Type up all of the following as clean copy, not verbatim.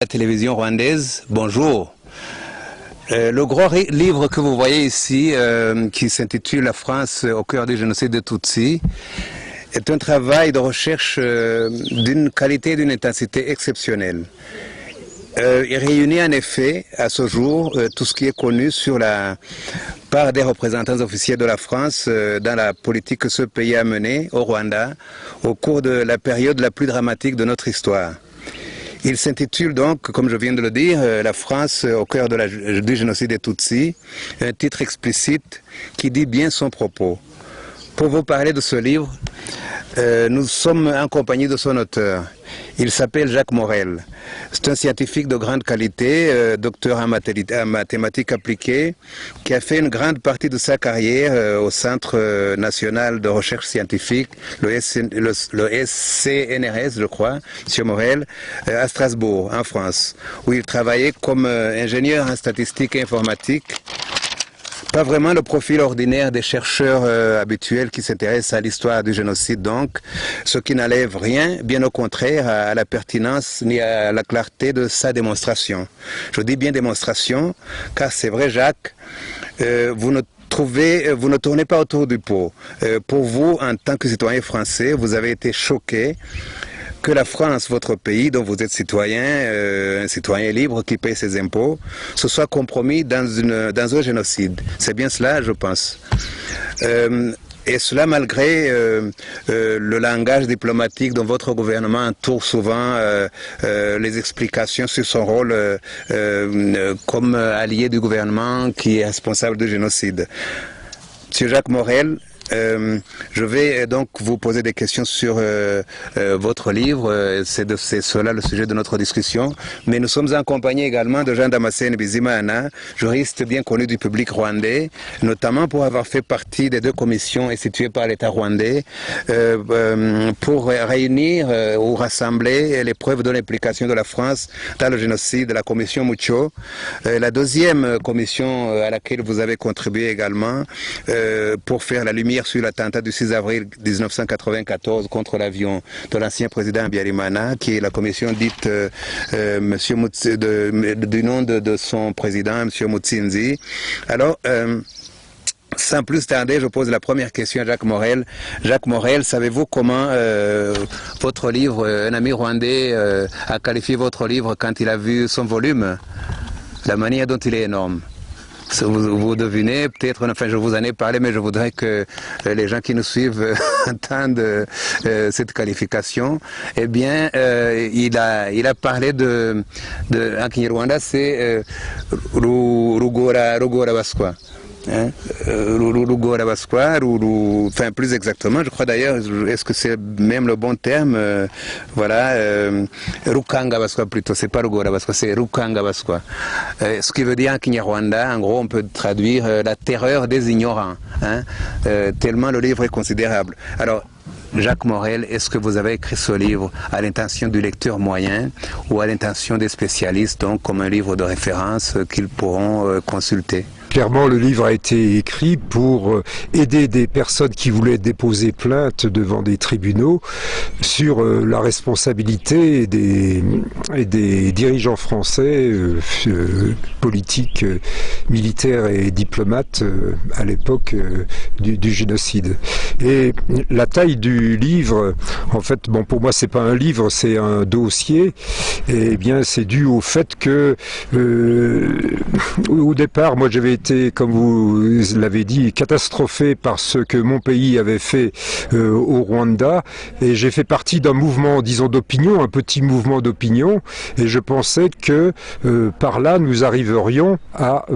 La télévision rwandaise, bonjour. Le grand livre que vous voyez ici, qui s'intitule La France au cœur du génocide de Tutsi, est un travail de recherche d'une qualité et d'une intensité exceptionnelle. Il réunit en effet à ce jour tout ce qui est connu sur la part des représentants officiels de la France dans la politique que ce pays a menée au Rwanda au cours de la période la plus dramatique de notre histoire. Il s'intitule donc, comme je viens de le dire, La France au cœur du génocide des Tutsis, un titre explicite qui dit bien son propos. Pour vous parler de ce livre, nous sommes en compagnie de son auteur. Il s'appelle Jacques Morel. C'est un scientifique de grande qualité, docteur en mathématiques appliquées, qui a fait une grande partie de sa carrière au Centre national de recherche scientifique, le SCNRS, je crois, M. Morel, à Strasbourg, en France, où il travaillait comme ingénieur en statistique et informatique. Pas vraiment le profil ordinaire des chercheurs habituels qui s'intéressent à l'histoire du génocide, donc, ce qui n'enlève rien, bien au contraire, à la pertinence ni à la clarté de sa démonstration. Je dis bien démonstration, car c'est vrai, Jacques, vous ne tournez pas autour du pot. Pour vous, en tant que citoyen français, vous avez été choqué que la France, votre pays, dont vous êtes citoyen, un citoyen libre qui paye ses impôts, se soit compromis dans un génocide. C'est bien cela, je pense. Et cela malgré le langage diplomatique dont votre gouvernement entoure souvent les explications sur son rôle comme allié du gouvernement qui est responsable du génocide. Monsieur Jacques Morel, je vais donc vous poser des questions sur votre livre, c'est cela le sujet de notre discussion, mais nous sommes accompagnés également de Jean Damascène Bizimana, juriste bien connu du public rwandais, notamment pour avoir fait partie des deux commissions instituées par l'État rwandais pour réunir ou rassembler les preuves de l'implication de la France dans le génocide, la commission Mucho. La deuxième commission à laquelle vous avez contribué également pour faire la lumière sur l'attentat du 6 avril 1994 contre l'avion de l'ancien président Habyarimana, qui est la commission dite du nom de son président, M. Mutsinzi. Alors, sans plus tarder, je pose la première question à Jacques Morel. Jacques Morel, savez-vous comment votre livre, un ami rwandais a qualifié votre livre quand il a vu son volume? La manière dont il est énorme. Vous devinez, peut-être, enfin je vous en ai parlé, mais je voudrais que les gens qui nous suivent entendent cette qualification. Eh bien, il a parlé en Kinyarwanda, c'est Rugora Baswa. Enfin plus exactement, je crois d'ailleurs, est-ce que c'est même le bon terme, Rukanga Baswa plutôt, c'est pas Rugora Baswa, c'est Rukanga Baswa. Ce qui veut dire en Kinyarwanda, en gros on peut traduire la terreur des ignorants, tellement le livre est considérable. Alors, Jacques Morel, est-ce que vous avez écrit ce livre à l'intention du lecteur moyen ou à l'intention des spécialistes, donc comme un livre de référence qu'ils pourront consulter? Clairement, le livre a été écrit pour aider des personnes qui voulaient déposer plainte devant des tribunaux sur la responsabilité des dirigeants français, politiques, militaires et diplomates à l'époque du génocide. Et la taille du livre, en fait, bon, pour moi, c'est pas un livre, c'est un dossier. Et bien, c'est dû au fait que, au départ, moi, j'avais été, comme vous l'avez dit, catastrophé par ce que mon pays avait fait au Rwanda, et j'ai fait partie d'un mouvement, disons, d'opinion, un petit mouvement d'opinion, et je pensais que par là nous arriverions à,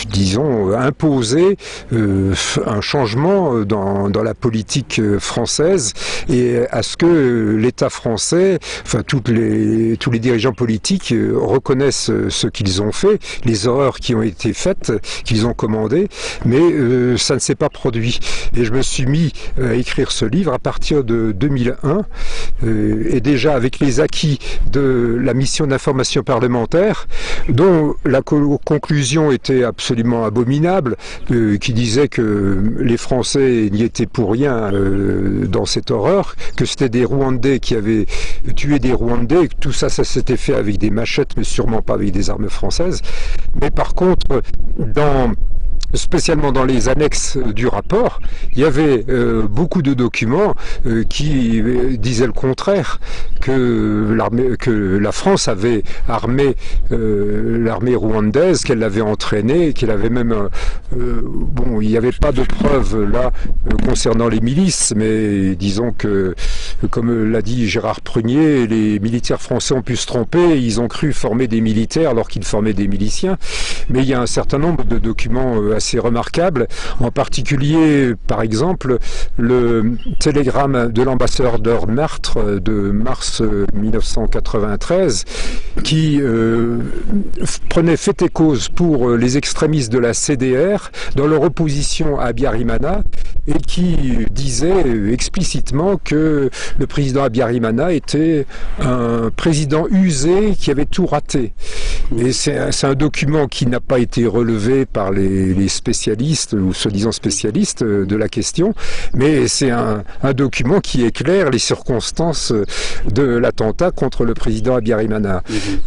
disons, imposer un changement dans la politique française, et à ce que l'État français, enfin tous les dirigeants politiques reconnaissent ce qu'ils ont fait, les horreurs qui ont été faites, qu'ils ont commandées, mais ça ne s'est pas produit. Et je me suis mis à écrire ce livre à partir de 2001, et déjà avec les acquis de la mission d'information parlementaire, dont la conclusion était absolument abominable, qui disait que les Français n'y étaient pour rien dans cette horreur, que c'était des Rwandais qui avaient tué des Rwandais, que tout ça s'était fait avec des machettes, mais sûrement pas avec des armes françaises. Mais par contre, spécialement dans les annexes du rapport, il y avait beaucoup de documents qui disaient le contraire, que la France avait armé l'armée rwandaise, qu'elle l'avait entraînée, qu'elle avait même bon, il n'y avait pas de preuves là concernant les milices, mais disons que, comme l'a dit Gérard Prunier, les militaires français ont pu se tromper, ils ont cru former des militaires alors qu'ils formaient des miliciens, mais il y a un certain nombre de documents assez remarquables, en particulier, par exemple, le télégramme de l'ambassadeur Martre de mars 1993, qui prenait fait et cause pour les extrémistes de la CDR dans leur opposition à Habyarimana, et qui disait explicitement que le président Habyarimana était un président usé qui avait tout raté. Et c'est un document qui n'a pas été relevé par les spécialistes, ou soi-disant spécialistes de la question, mais c'est un document qui éclaire les circonstances de l'attentat contre le président Habyarimana.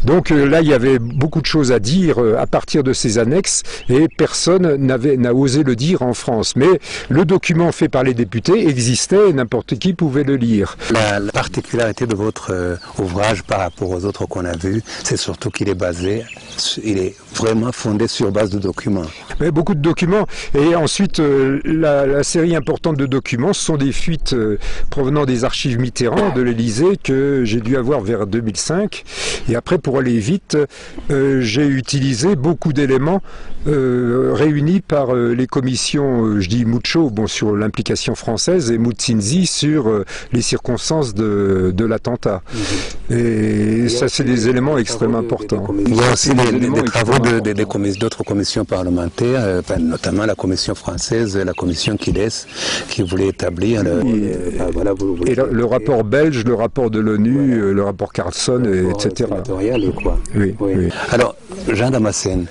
Donc là, il y avait beaucoup de choses à dire à partir de ces annexes, et personne n'a osé le dire en France. Mais le document fait par les députés existait, et n'importe qui pouvait le lire. La particularité de votre ouvrage par rapport aux autres qu'on a vus, c'est surtout qu'il est basé, il est vraiment fondé sur base de documents. Mais beaucoup de documents, et ensuite la série importante de documents, ce sont des fuites provenant des archives Mitterrand, de l'Élysée, que j'ai dû avoir vers 2005, et après, pour aller vite, j'ai utilisé beaucoup d'éléments réunis par les commissions, je dis Mucho, bon, sur l'implication française, et Mutsinzi sur les circonstances de l'attentat. Et ça, c'est des éléments extrêmement importants. Il y a aussi des travaux d'autres commissions parlementaires, notamment la commission française, la commission Kides, qui voulait établir le rapport belge, le rapport de l'ONU, le rapport Carlson, etc. Oui. Alors, Jean Damascène,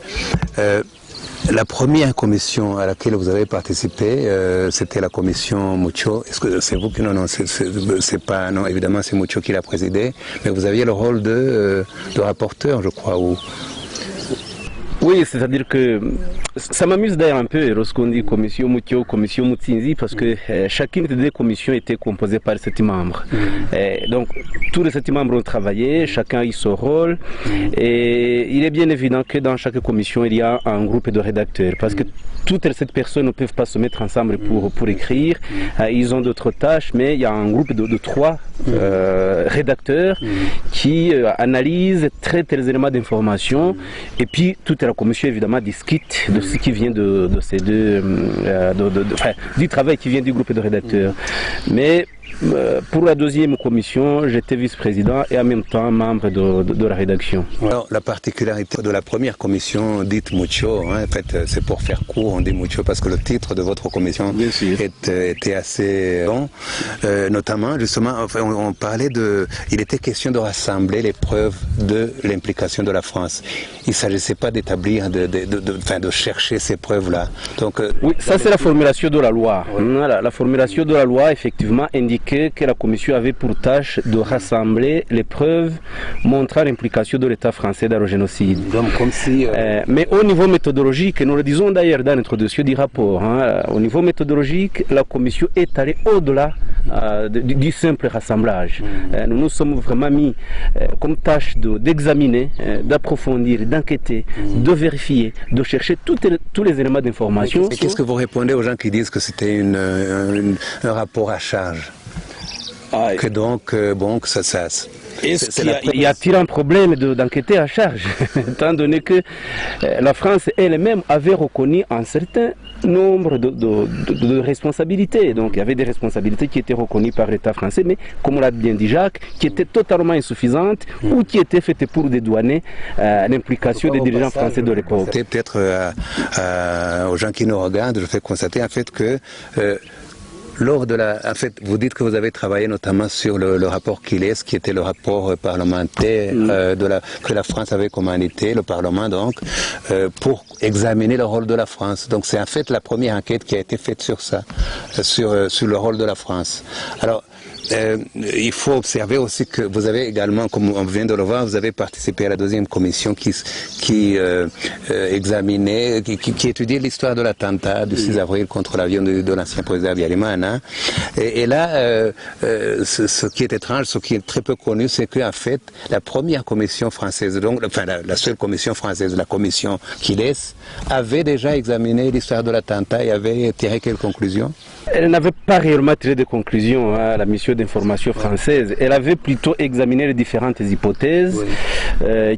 la première commission à laquelle vous avez participé, c'était la commission Mucho. Est-ce que c'est vous qui... Non, c'est pas... Non, évidemment, c'est Mucho qui l'a présidé, mais vous aviez le rôle de rapporteur, je crois, ou... Oui, c'est-à-dire que ça m'amuse d'ailleurs un peu lorsqu'on dit commission Mucho, commission Mutsinzi, parce que chacune des deux commissions était composée par 7 membres. Donc tous les 7 membres ont travaillé, chacun a eu son rôle, et il est bien évident que dans chaque commission il y a un groupe de rédacteurs, parce que toutes les 7 personnes ne peuvent pas se mettre ensemble pour écrire, ils ont d'autres tâches, mais il y a un groupe de 3 rédacteurs qui analysent, traitent les éléments d'information, et puis toute la commission évidemment discute de ce qui vient de ces deux, du travail qui vient du groupe de rédacteurs. Mais pour la deuxième commission, j'étais vice-président et en même temps membre de la rédaction. Alors, la particularité de la première commission dite Mucho, en fait, c'est pour faire court, on dit Mucho parce que le titre de votre commission était assez long. Notamment, justement, on parlait il était question de rassembler les preuves de l'implication de la France. Il ne s'agissait pas d'établir, de chercher ces preuves-là. Donc, oui, ça c'est la formulation de la loi. Voilà, la formulation de la loi, effectivement, indiquait que la commission avait pour tâche de rassembler les preuves montrant l'implication de l'État français dans le génocide. Donc, comme si, mais au niveau méthodologique, nous le disons d'ailleurs dans l'introduction du rapport, au niveau méthodologique, la commission est allée au-delà du simple rassemblage. Nous nous sommes vraiment mis comme tâche d'examiner, d'approfondir, d'enquêter, de vérifier, de chercher tous les éléments d'information. Et qu'est-ce que vous répondez aux gens qui disent que c'était un rapport à charge? Que donc, bon, que ça y a-t-il un problème d'enquêter à charge, étant donné que la France elle-même avait reconnu un certain nombre de responsabilités. Donc il y avait des responsabilités qui étaient reconnues par l'État français, mais comme l'a bien dit Jacques, qui étaient totalement insuffisantes ou qui étaient faites pour dédouaner l'implication des dirigeants français de l'époque. Peut-être aux gens qui nous regardent, je fais constater en fait que lors de en fait, vous dites que vous avez travaillé notamment sur le rapport Quiles, qui était le rapport parlementaire que la France avait commandité, le Parlement donc, pour examiner le rôle de la France. Donc c'est en fait la première enquête qui a été faite sur ça, sur le rôle de la France. Alors, il faut observer aussi que vous avez également, comme on vient de le voir, vous avez participé à la deuxième commission qui examinait, qui étudiait l'histoire de l'attentat du 6 avril contre l'avion de l'ancien président Habyarimana. Et là, ce qui est étrange, ce qui est très peu connu, c'est qu'en fait, la première commission française, donc, enfin la seule commission française, la commission Quiles, avait déjà examiné l'histoire de l'attentat et avait tiré quelles conclusions? Elle n'avait pas réellement tiré de conclusions à la mission d'information française. Elle avait plutôt examiné les différentes hypothèses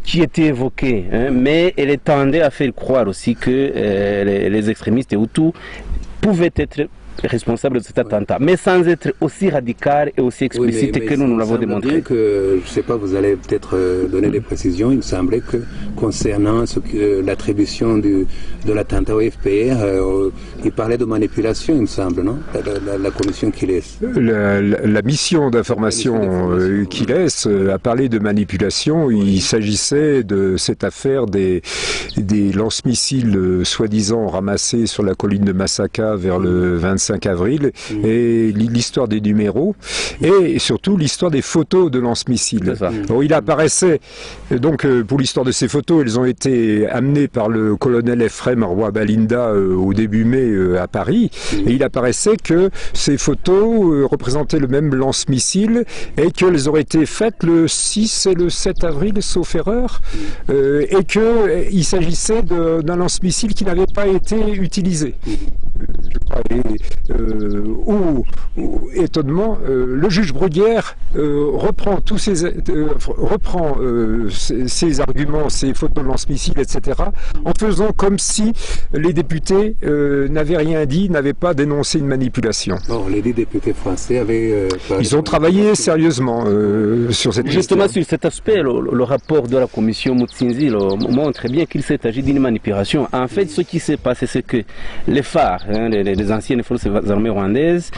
qui étaient évoquées, mais elle tendait à faire croire aussi que les extrémistes Hutus pouvaient être responsable de cet attentat, mais sans être aussi radical et aussi explicite que nous l'avons démontré. Bien que, je ne sais pas, vous allez peut-être donner des précisions. Il me semblait que concernant l'attribution de l'attentat au FPR, il parlait de manipulation, il me semble, non? La commission Quiles. La mission d'information Quiles a parlé de manipulation. Il s'agissait de cette affaire des lance-missiles soi-disant ramassés sur la colline de Massaka vers le 25 avril, et l'histoire des numéros, et surtout l'histoire des photos de lance-missiles. Alors, il apparaissait, donc pour l'histoire de ces photos, elles ont été amenées par le colonel Ephrem Roy Balinda au début mai à Paris, et il apparaissait que ces photos représentaient le même lance-missile, et qu'elles auraient été faites le 6 et le 7 avril, sauf erreur, et qu'il s'agissait d'un lance-missile qui n'avait pas été utilisé. Étonnement, le juge Bruguière reprend ces arguments, ces photos de lance-missiles, etc., en faisant comme si les députés n'avaient rien dit, n'avaient pas dénoncé une manipulation. Bon, les députés français avaient... Ils ont travaillé sérieusement sur cette question. Justement, sur cet aspect, le rapport de la commission Mutsinzi montre bien qu'il s'est agi d'une manipulation. En fait, ce qui s'est passé, c'est que les phares, les anciennes forces armées rwandaises,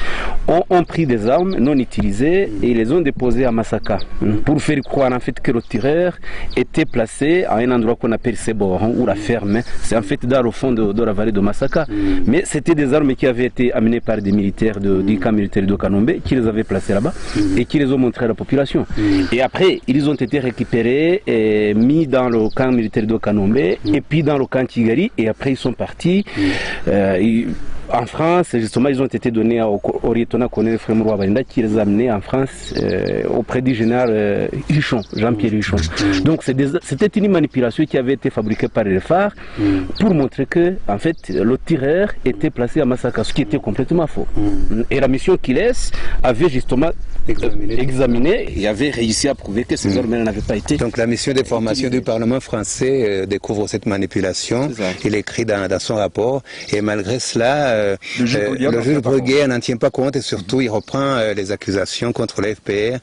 ont pris des armes non utilisées et les ont déposées à Massaka pour faire croire en fait que le tireur était placé à un endroit qu'on appelle Seboran, ou la ferme. C'est en fait dans le fond de la vallée de Massaka. Mais c'était des armes qui avaient été amenées par des militaires du camp militaire de Kanombe qui les avaient placées là-bas et qui les ont montrées à la population. Et après, ils ont été récupérés et mis dans le camp militaire de Kanombe et puis dans le camp Kigali, et après ils sont partis. En France, justement, ils ont été donnés au lieutenant-colonel Ephrem Roy Balinda qui les a amenés en France auprès du général Huchon, Jean-Pierre Huchon. Donc c'était une manipulation qui avait été fabriquée par les phares pour montrer que, en fait, le tireur était placé à Massaka, ce qui était complètement faux. Et la mission Quiles avait justement examiné et avait réussi à prouver que ces armes n'avaient pas été. Donc la mission d'information du Parlement français découvre cette manipulation. Il écrit dans son rapport, et malgré cela, le juge Bruguière n'en tient pas compte, et surtout il reprend les accusations contre le FPR,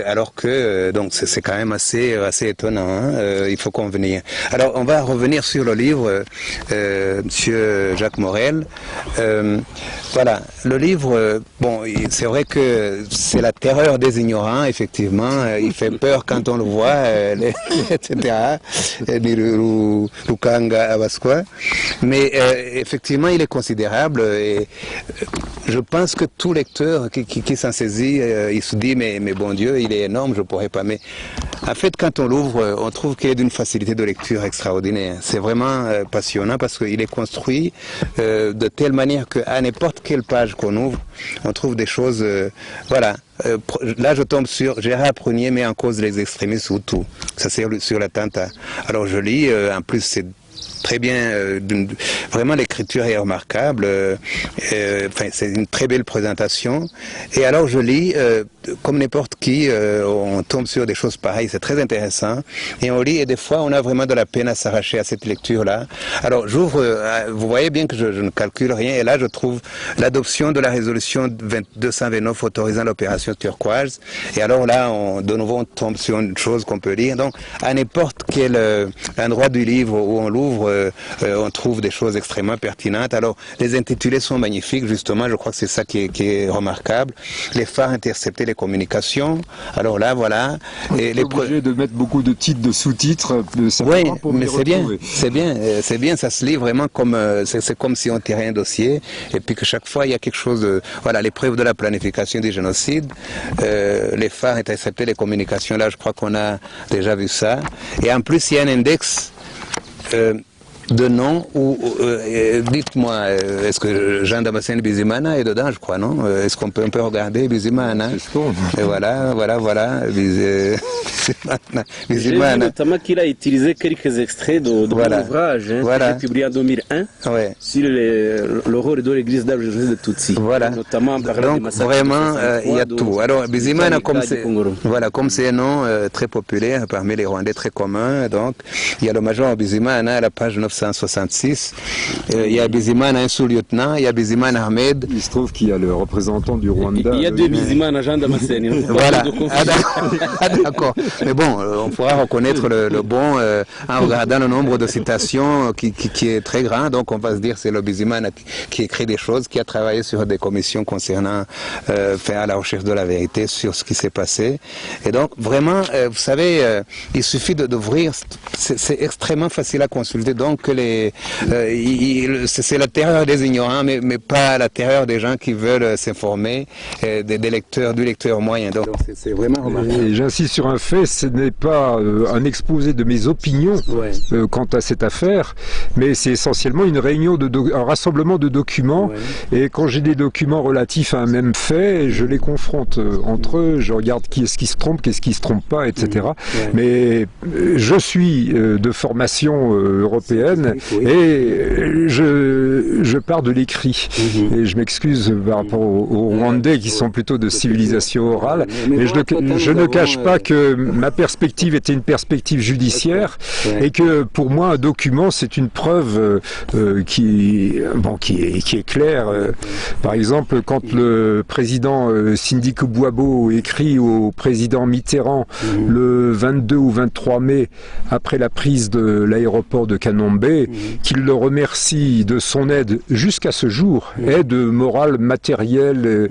alors que donc c'est quand même assez étonnant, il faut convenir. Alors on va revenir sur le livre, Monsieur Jacques Morel. Voilà, le livre, bon, c'est vrai que c'est la terreur des ignorants, effectivement, il fait peur quand on le voit, etc. Lukanga Abasquoi. Mais effectivement, il est considérable, et je pense que tout lecteur qui s'en saisit, il se dit, mais bon Dieu, il est énorme, je ne pourrais pas. Mais en fait, quand on l'ouvre, on trouve qu'il est d'une facilité de lecture extraordinaire. C'est vraiment passionnant parce qu'il est construit de telle manière qu'à n'importe quelle page qu'on ouvre, on trouve des choses, voilà. Là, je tombe sur Gérard Prunier met en cause les extrémistes Hutus. Ça c'est sur l'attentat. Alors je lis, en plus c'est très bien, vraiment l'écriture est remarquable, enfin, c'est une très belle présentation. Et alors je lis, comme n'importe qui, on tombe sur des choses pareilles, c'est très intéressant. Et on lit, et des fois on a vraiment de la peine à s'arracher à cette lecture-là. Alors j'ouvre, vous voyez bien que je ne calcule rien, et là je trouve l'adoption de la résolution 229 autorisant l'opération turquoise. Et alors là, de nouveau on tombe sur une chose qu'on peut lire. Donc à n'importe quel endroit du livre où on l'ouvre, on trouve des choses extrêmement pertinentes. Alors, les intitulés sont magnifiques, justement, je crois que c'est ça qui est remarquable. Les phares intercepter les communications. Alors là, voilà. Et les obligé de mettre beaucoup de titres, de sous-titres. Oui, mais c'est bien, ça se lit vraiment comme, c'est comme si on tirait un dossier, et puis que chaque fois, il y a quelque chose de, voilà, les preuves de la planification du génocide, les phares intercepter les communications, là, je crois qu'on a déjà vu ça. Et en plus, il y a un index de nom dites-moi, est-ce que Jean Damascène Bizimana est dedans, je crois, non? Est-ce qu'on peut regarder Bizimana? Et voilà, Bizimana. J'ai vu notamment qu'il a utilisé quelques extraits de mon ouvrage, que j'ai publié en 2001, sur l'horreur de l'église d'Argentine de Tutsi. Voilà. Notamment en parlant donc vraiment, il y a tout. Alors Bizimana, comme c'est un nom très populaire parmi les Rwandais, très commun, donc il y a le major Bizimana à la page 966, il y a Bizimana, un sous-lieutenant, il y a Bizimana Ahmed. Il se trouve qu'il y a le représentant du Rwanda. Il y a deux Bizimana, Jean Damascène. Voilà. D'accord. Mais bon, on pourra reconnaître le bon en regardant le nombre de citations qui est très grand. Donc on va se dire c'est le Bizimana qui écrit des choses, qui a travaillé sur des commissions concernant faire la recherche de la vérité sur ce qui s'est passé. Et donc vraiment, vous savez, il suffit d'ouvrir, c'est extrêmement facile à consulter. Donc c'est la terreur des ignorants, mais pas la terreur des gens qui veulent s'informer, des lecteurs, du lecteur moyen. Donc c'est vraiment remarquable. Et j'insiste sur un fait, ce n'est pas un exposé de mes opinions quant à cette affaire, mais c'est essentiellement une réunion, un rassemblement de documents. Et quand j'ai des documents relatifs à un même fait, je les confronte entre eux, je regarde qui est-ce qui se trompe, qu'est-ce qui se trompe pas, etc. Mais je suis de formation européenne et je pars de l'écrit. Et je m'excuse par rapport aux Rwandais qui sont plutôt de civilisation orale, mais je ne cache pas que ma perspective était une perspective judiciaire et que pour moi un document c'est une preuve qui est claire. Par exemple, quand le président Sindi Kouboabo écrit au président Mitterrand le 22 ou 23 mai après la prise de l'aéroport de Kanombe, qu'il le remercie de son aide jusqu'à ce jour, aide morale, matérielle,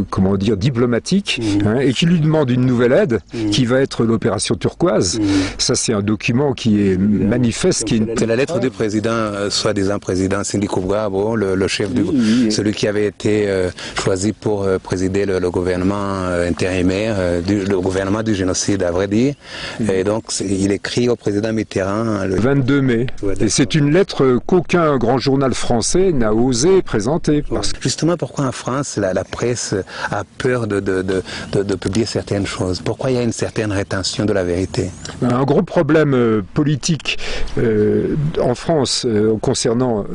comment dire, diplomatique, et qu'il lui demande une nouvelle aide, qui va être l'opération turquoise. Ça, c'est un document qui est manifeste. C'est la lettre du président, soi-disant président Sindi Kouboabo, le chef celui qui avait été choisi pour présider le gouvernement intérimaire, le gouvernement du génocide, à vrai dire. Et donc, il écrit au président Mitterrand le 22 mai. Et c'est une lettre qu'aucun grand journal français n'a osé présenter. Parce que... Justement, pourquoi en France, la presse a peur de publier certaines choses? Pourquoi il y a une certaine rétention de la vérité? Un gros problème politique en France concernant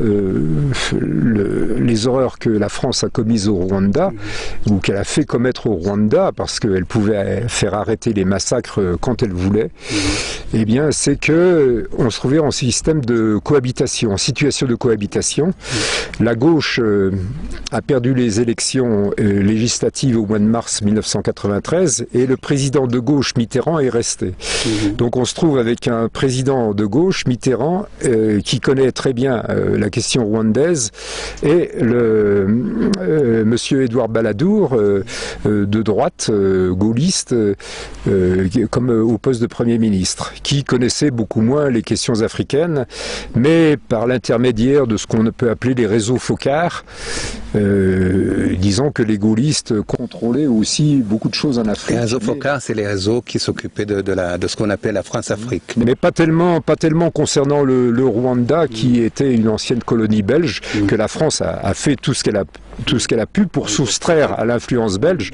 les horreurs que la France a commises au Rwanda, ou qu'elle a fait commettre au Rwanda, parce qu'elle pouvait faire arrêter les massacres quand elle voulait, eh bien, c'est que on se trouvait en système de cohabitation, en situation de cohabitation. La gauche a perdu les élections législatives au mois de mars 1993 et le président de gauche, Mitterrand, est resté. Donc on se trouve avec un président de gauche, Mitterrand, qui connaît très bien la question rwandaise, et monsieur Édouard Balladur, de droite, gaulliste, comme au poste de Premier ministre, qui connaissait beaucoup moins les questions africaines, mais par l'intermédiaire de ce qu'on peut appeler les réseaux focards, disons que les gaullistes contrôlaient aussi beaucoup de choses en Afrique. Les réseaux focards, c'est les réseaux qui s'occupaient de ce qu'on appelle la France-Afrique. Mais pas tellement concernant le Rwanda, qui était une ancienne colonie belge, que la France a fait tout ce qu'elle a pu pour soustraire à l'influence belge,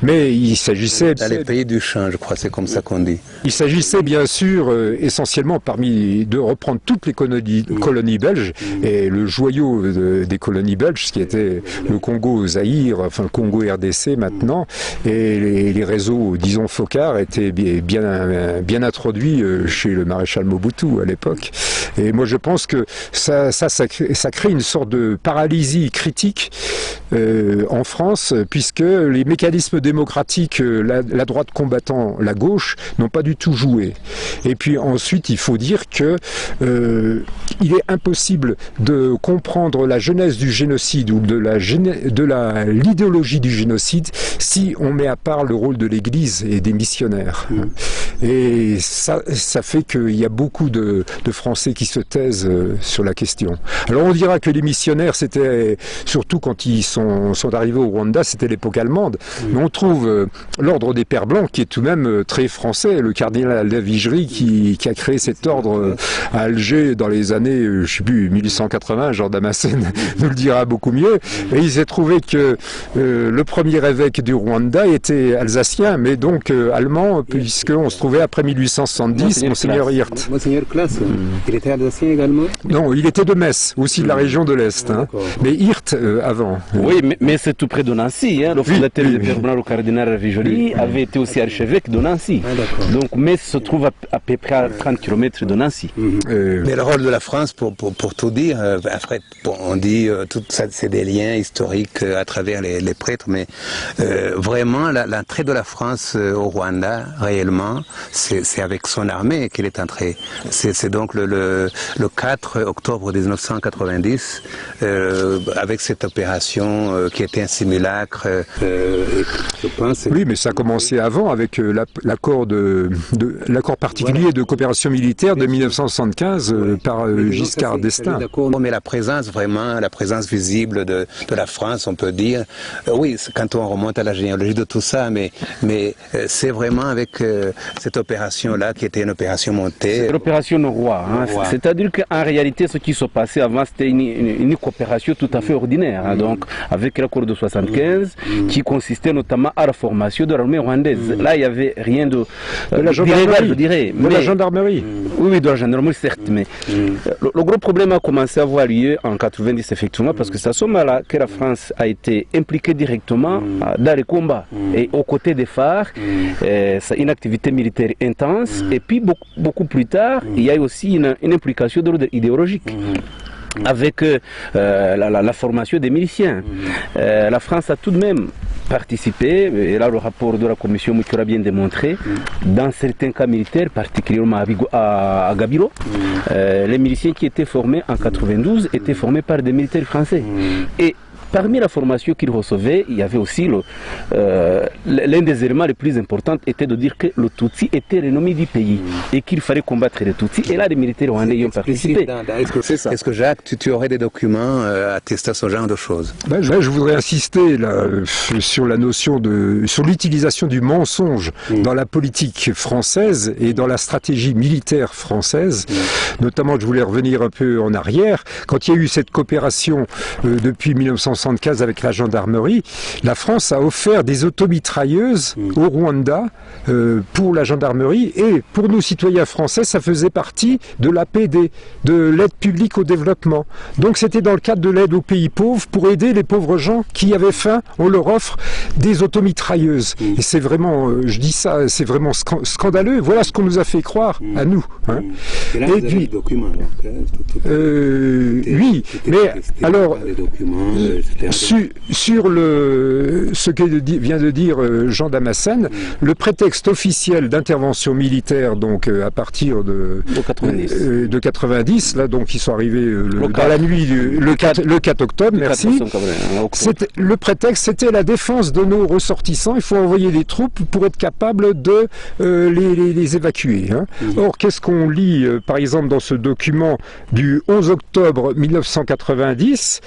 mais il s'agissait... Dans les pays du champ, je crois, c'est comme ça qu'on dit. Il s'agissait bien sûr essentiellement de reprendre toutes les colonies belges, et le joyau des colonies belges, ce qui était le Congo Zaïre, enfin le Congo RDC maintenant, et les réseaux, disons, focards étaient bien introduits chez le maréchal Mobutu à l'époque. Et moi je pense que ça crée une sorte de paralysie critique en France, puisque les mécanismes démocratiques, la droite combattant la gauche, n'ont pas du tout joué. Et puis ensuite, il faut dire que il est impossible de comprendre la genèse du génocide ou de l'idéologie du génocide si on met à part le rôle de l'Église et des missionnaires. Et ça fait qu'il y a beaucoup de Français qui se taisent sur la question. Alors on dira que les missionnaires, c'était surtout quand ils sont arrivés au Rwanda, c'était l'époque allemande. Mais on trouve l'ordre des Pères Blancs qui est tout de même très français. Le cardinal Lavigerie qui a créé cet ordre à Alger dans les années, je sais plus, 1880, Jean Damascène nous le dira beaucoup mieux. Et il s'est trouvé que le premier évêque du Rwanda était alsacien, mais donc allemand, puisqu'on se trouvait après 1870, Monseigneur Hirt. Monseigneur Classe, il était alsacien également? Non, il était de Metz, aussi de la région de l'Est. Hein. Mais Hirt avant. Oui, mais c'est tout près de Nancy. Hein. Le fondateur des Pères Blancs, le cardinal Lavigerie, avait été aussi archevêque de Nancy. Donc Metz se trouve à peu près à 30 km de Nancy. Mais le rôle de la France, pour tout dire, après, on dit tout ça, c'est des liens historiques à travers les prêtres, mais vraiment l'entrée de la France au Rwanda, réellement, c'est avec son armée qu'elle est entrée. C'est donc le 4 octobre 1990, avec cette opération qui était un simulacre, je pense. Oui, mais ça a commencé avant avec l'accord particulier de coopération militaire de 1975 par Giscard d'Estaing. Mais la présence visible de la France, on peut dire, oui, quand on remonte à la généalogie de tout ça, mais c'est vraiment avec cette opération-là qui était une opération montée. L'opération Roi, hein, c'est-à-dire qu'en réalité, ce qui se passait avant, c'était une coopération tout à fait ordinaire, hein, donc avec l'accord de 75, qui consistait notamment à la formation de l'armée rwandaise. Là, il n'y avait rien de la gendarmerie, je dirais. De la gendarmerie. Oui, de la gendarmerie, certes, mais le gros problème a commencé à avoir lieu en 90, effectivement, parce que c'est à ce moment-là que la France a été impliquée directement dans les combats. Et aux côtés des phares, c'est une activité militaire intense. Et puis, beaucoup plus tard, il y a aussi une implication d'ordre idéologique. Avec la formation des miliciens. La France a tout de même participé, et là le rapport de la commission Mucyo l'a bien démontré, dans certains cas militaires, particulièrement à Gabiro, les miliciens qui étaient formés en 92 étaient formés par des militaires français. Et parmi la formation qu'ils recevaient, il y avait aussi l'un des éléments les plus importants était de dire que le Tutsi était l'ennemi du pays et qu'il fallait combattre les Tutsis. Et là, les militaires rwandais y ont participé. Est-ce que Jacques, tu aurais des documents attestant ce genre de choses? Je voudrais insister là, sur la notion sur l'utilisation du mensonge dans la politique française et dans la stratégie militaire française. Notamment, je voulais revenir un peu en arrière. Quand il y a eu cette coopération depuis 1975 avec la gendarmerie, la France a offert des automitrailleuses au Rwanda pour la gendarmerie, et pour nous citoyens français, ça faisait partie de l'APD, de l'aide publique au développement. Donc c'était dans le cadre de l'aide aux pays pauvres pour aider les pauvres gens qui avaient faim. On leur offre des automitrailleuses. Et c'est vraiment, je dis ça, c'est vraiment scandaleux. Voilà ce qu'on nous a fait croire à nous. Hein. Et là, et puis, documents, oui, mais alors sur ce que vient de dire Jean Damascène, le prétexte officiel d'intervention militaire, donc à partir de 90, là donc ils sont arrivés dans la nuit le 4 octobre, merci. Le prétexte c'était la défense de nos ressortissants. Il faut envoyer des troupes pour être capable de les évacuer. Hein. Or, qu'est-ce qu'on lit par exemple dans ce document du 11 octobre 1990,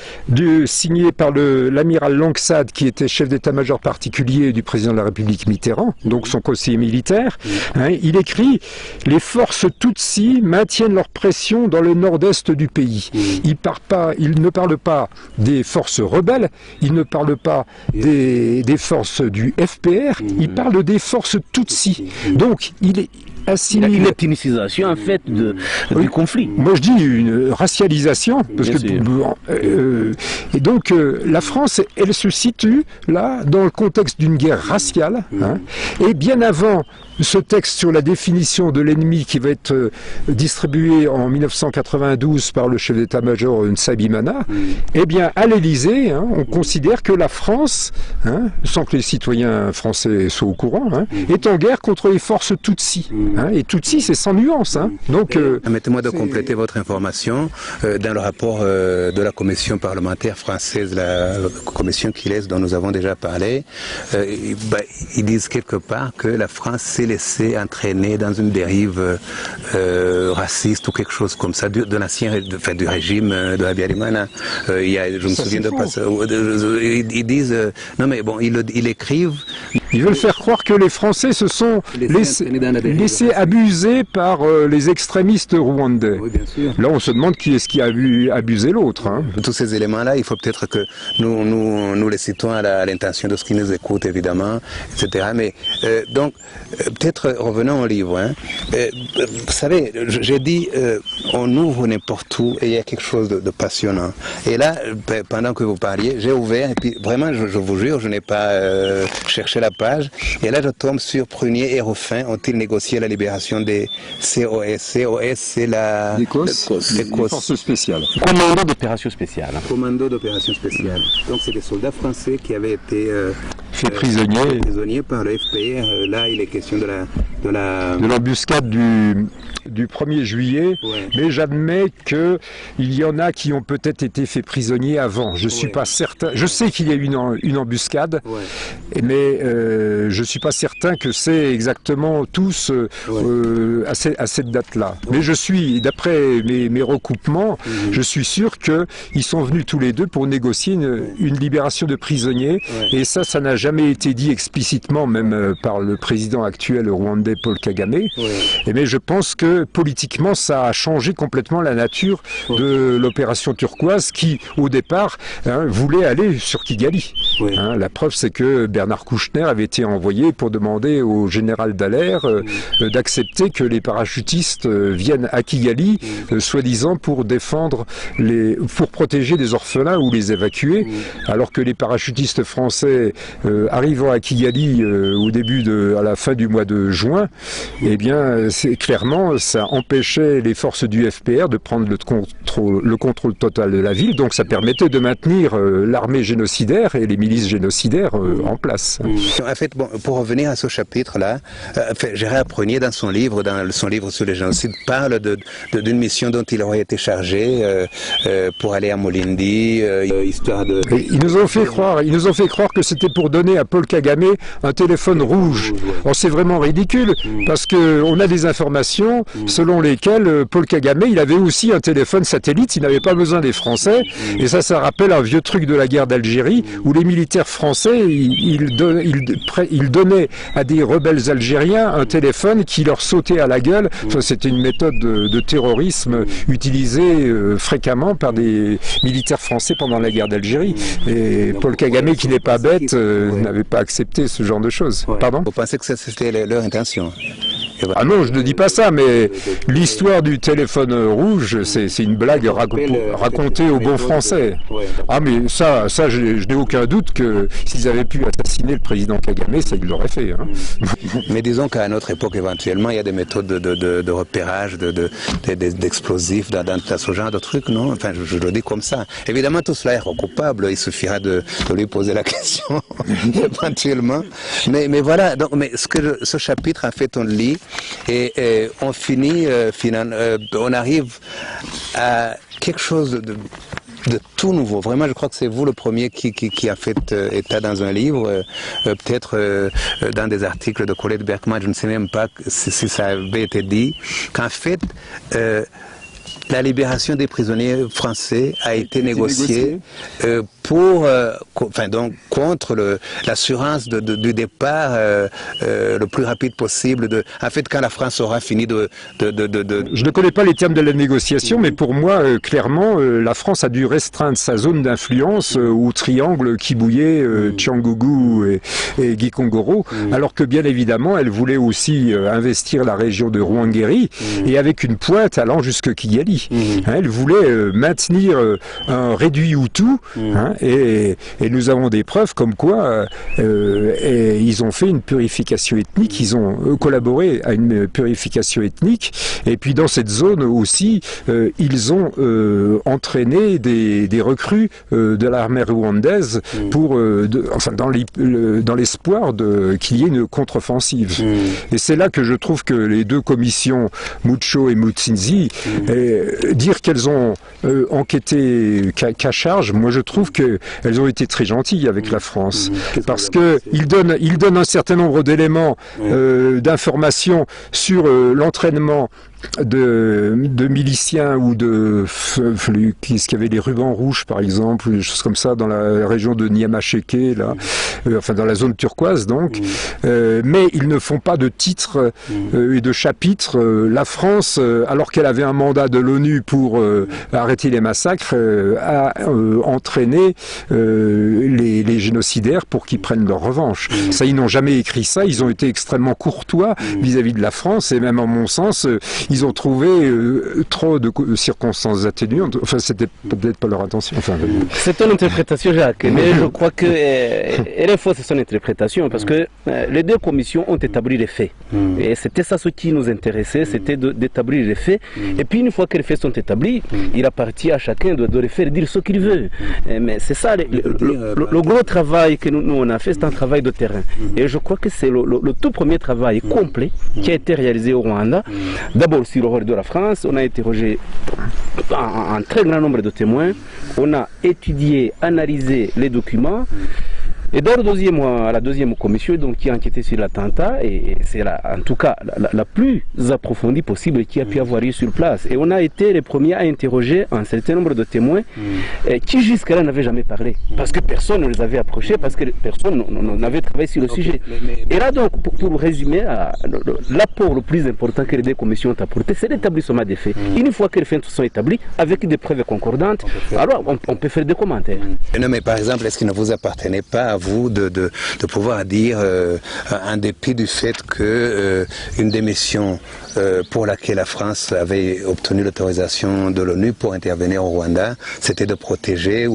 signé par l'amiral Langsade, qui était chef d'état-major particulier du président de la République Mitterrand, donc son conseiller militaire. Hein, il écrit « Les forces Tutsi maintiennent leur pression dans le nord-est du pays. » Il ne parle pas des forces rebelles, il ne parle pas des forces du FPR, il parle des forces Tutsi. Donc, assimile... Une ethnicisation en fait du conflit. Moi je dis une racialisation, parce et donc la France, elle se situe là dans le contexte d'une guerre raciale, hein, et bien avant ce texte sur la définition de l'ennemi qui va être distribué en 1992 par le chef d'état-major Nsabimana, eh bien à l'Élysée, hein, on considère que la France, hein, sans que les citoyens français soient au courant, hein, est en guerre contre les forces Tutsi. Hein, et Tutsi, c'est sans nuance. Hein. Donc, permettez-moi de compléter votre information. Dans le rapport de la commission parlementaire française, la commission Kiles dont nous avons déjà parlé, ils disent quelque part que la France s'est laissée entraîner dans une dérive raciste ou quelque chose comme ça de l'ancien, du régime de Habyarimana. Je me souviens de pas. Ils disent non mais bon, ils écrivent. Ils veulent faire croire que les Français se sont laissés abuser par les extrémistes rwandais. Oui, bien sûr. Là, on se demande qui est-ce qui a abusé l'autre. Hein. Tous ces éléments-là, il faut peut-être que nous les citons à l'intention de ce qui nous écoute, évidemment, etc. Mais donc, peut-être revenons au livre. Hein. Vous savez, j'ai dit, on ouvre n'importe où et il y a quelque chose de passionnant. Et là, pendant que vous parliez, j'ai ouvert et puis vraiment, je vous jure, je n'ai pas cherché la page. Et là, je tombe sur Prunier et Ruffin ont-ils négocié la libération des COS. COS, c'est la... L'Écosse. Force spéciale. Commando d'opération spéciale. Commando d'opération spéciale. Donc c'est des soldats français qui avaient été fait prisonniers par le FPR. Là, il est question de l'embuscade du 1er juillet, ouais. Mais j'admets qu'il y en a qui ont peut-être été faits prisonniers avant. Je suis pas certain. Je sais qu'il y a eu une embuscade, mais je suis pas certain que c'est exactement tous à cette date-là. Mais je suis, d'après mes recoupements, je suis sûr qu'ils sont venus tous les deux pour négocier une libération de prisonniers. Et ça n'a jamais été dit explicitement, même par le président actuel rwandais Paul Kagame. Mais je pense que politiquement, ça a changé complètement la nature de l'opération turquoise qui, au départ, voulait aller sur Kigali. La preuve, c'est que Bernard Kouchner avait été envoyé pour demander au général Dallaire d'accepter que les parachutistes viennent à Kigali, soi-disant pour pour protéger des orphelins ou les évacuer, alors que les parachutistes français arrivant à Kigali à la fin du mois de juin, eh bien, clairement, ça empêchait les forces du FPR de prendre le contrôle total de la ville, donc ça permettait de maintenir l'armée génocidaire et les milices génocidaires en place. En fait, bon, pour revenir à ce chapitre-là, Gérard Prunier, dans son livre sur les génocides, parle d'une mission dont il aurait été chargé pour aller à Molindi, histoire de... Ils nous ont fait croire que c'était pour donner à Paul Kagame un téléphone rouge. Or, c'est vraiment ridicule, parce qu'on a des informations selon lesquelles Paul Kagame, il avait aussi un téléphone satellite, il n'avait pas besoin des Français, et ça rappelle un vieux truc de la guerre d'Algérie, où les militaires français, ils donnaient à des rebelles algériens un téléphone qui leur sautait à la gueule. Enfin, c'était une méthode de terrorisme utilisée fréquemment par des militaires français pendant la guerre d'Algérie. Et Paul Kagame, qui n'est pas bête, n'avait pas accepté ce genre de choses. Pardon ? Vous pensez que c'était leur intention ? Ah non, je ne dis pas ça, mais l'histoire du téléphone rouge, c'est une blague racontée au bon français. Ah mais ça je n'ai aucun doute que s'ils avaient pu assassiner le président Kagame, ça ils l'auraient fait. Hein. Mais disons qu'à notre époque, éventuellement, il y a des méthodes de repérage, d'explosifs, dans ce genre de trucs, non ? Enfin, je le dis comme ça. Évidemment, tout cela est recoupable, il suffira de lui poser la question, éventuellement. Mais voilà, donc, ce chapitre, en fait, on le lit, et on finit, on arrive à quelque chose de tout nouveau. Vraiment, je crois que c'est vous le premier qui a fait état dans un livre, peut-être dans des articles de Colette Berkman, je ne sais même pas si ça avait été dit, qu'en fait, la libération des prisonniers français a été négociée donc contre l'assurance du départ le plus rapide possible. En fait, quand la France aura fini Je ne connais pas les termes de la négociation, mais pour moi, clairement, la France a dû restreindre sa zone d'influence au triangle Kibuye, Cyangugu et Gikongoro, alors que bien évidemment, elle voulait aussi investir la région de Ruangeri, et avec une pointe allant jusque Kigali. Elle voulait maintenir un réduit Hutu, et nous avons des preuves comme quoi ils ont fait une purification ethnique, ils ont collaboré à une purification ethnique, et puis dans cette zone aussi, ils ont entraîné des recrues de l'armée rwandaise pour, dans l'espoir qu'il y ait une contre-offensive. Et c'est là que je trouve que les deux commissions, Mucho et Mutsinzi, dire qu'elles ont enquêté qu'à charge, moi je trouve qu'elles ont été très gentilles avec la France, parce qu'ils donnent un certain nombre d'éléments d'informations sur l'entraînement de miliciens ou qui avait les rubans rouges par exemple, des choses comme ça dans la région de Nyamasheke, là, dans la zone turquoise donc, mais ils ne font pas de titres et de chapitres. La France, alors qu'elle avait un mandat de l'ONU pour arrêter les massacres, a entraîné les génocidaires pour qu'ils prennent leur revanche. Ça, ils n'ont jamais écrit ça, ils ont été extrêmement courtois vis-à-vis de la France, et même en mon sens, ils ont trouvé trop de circonstances atténuantes. Enfin, c'était peut-être pas leur intention. C'est ton interprétation, Jacques, mais je crois que elle est fausse, son interprétation, parce que les deux commissions ont établi les faits. Et c'était ça ce qui nous intéressait, c'était d'établir les faits. Et puis une fois que les faits sont établis, il appartient à chacun de les faire dire ce qu'il veut. Mais c'est ça, le gros travail que nous on a fait, c'est un travail de terrain. Et je crois que c'est le tout premier travail complet qui a été réalisé au Rwanda. D'abord sur le rôle de la France, on a interrogé un très grand nombre de témoins, on a étudié, analysé les documents. Et dans la deuxième commission donc, qui a enquêté sur l'attentat, et c'est en tout cas la plus approfondie possible qui a pu avoir lieu sur place. Et on a été les premiers à interroger un certain nombre de témoins qui jusqu'à là n'avaient jamais parlé. Parce que personne ne les avait approchés, parce que personne n'avait travaillé sur le sujet. Et là donc, pour résumer, l'apport le plus important que les deux commissions ont apporté, c'est l'établissement des faits. Une fois que les faits sont établis, avec des preuves concordantes, alors on peut faire des commentaires. Non, mais par exemple, est-ce qu'il ne vous appartenait pas à vous de pouvoir dire, en dépit du fait que une des missions pour laquelle la France avait obtenu l'autorisation de l'ONU pour intervenir au Rwanda, c'était de protéger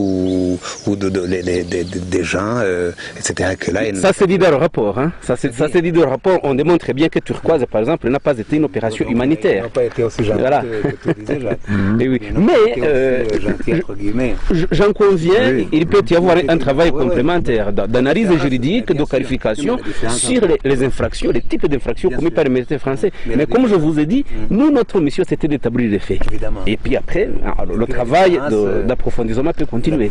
des gens, etc. Que là, ça c'est dit dans le rapport. Hein. Ça c'est dit dans le rapport. On démontre bien que Turquoise, par exemple, n'a pas été une opération humanitaire. Ça n'a pas été aussi gentil que tu disais, Jacques. Oui. Mais j'en conviens, il peut y avoir un travail complémentaire d'analyse juridique, de qualification sur les infractions, les types d'infractions commises par les militaires français. Mais comme je vous ai dit, nous, notre mission, c'était d'établir les faits. Et puis après, le travail d'approfondissement peut continuer.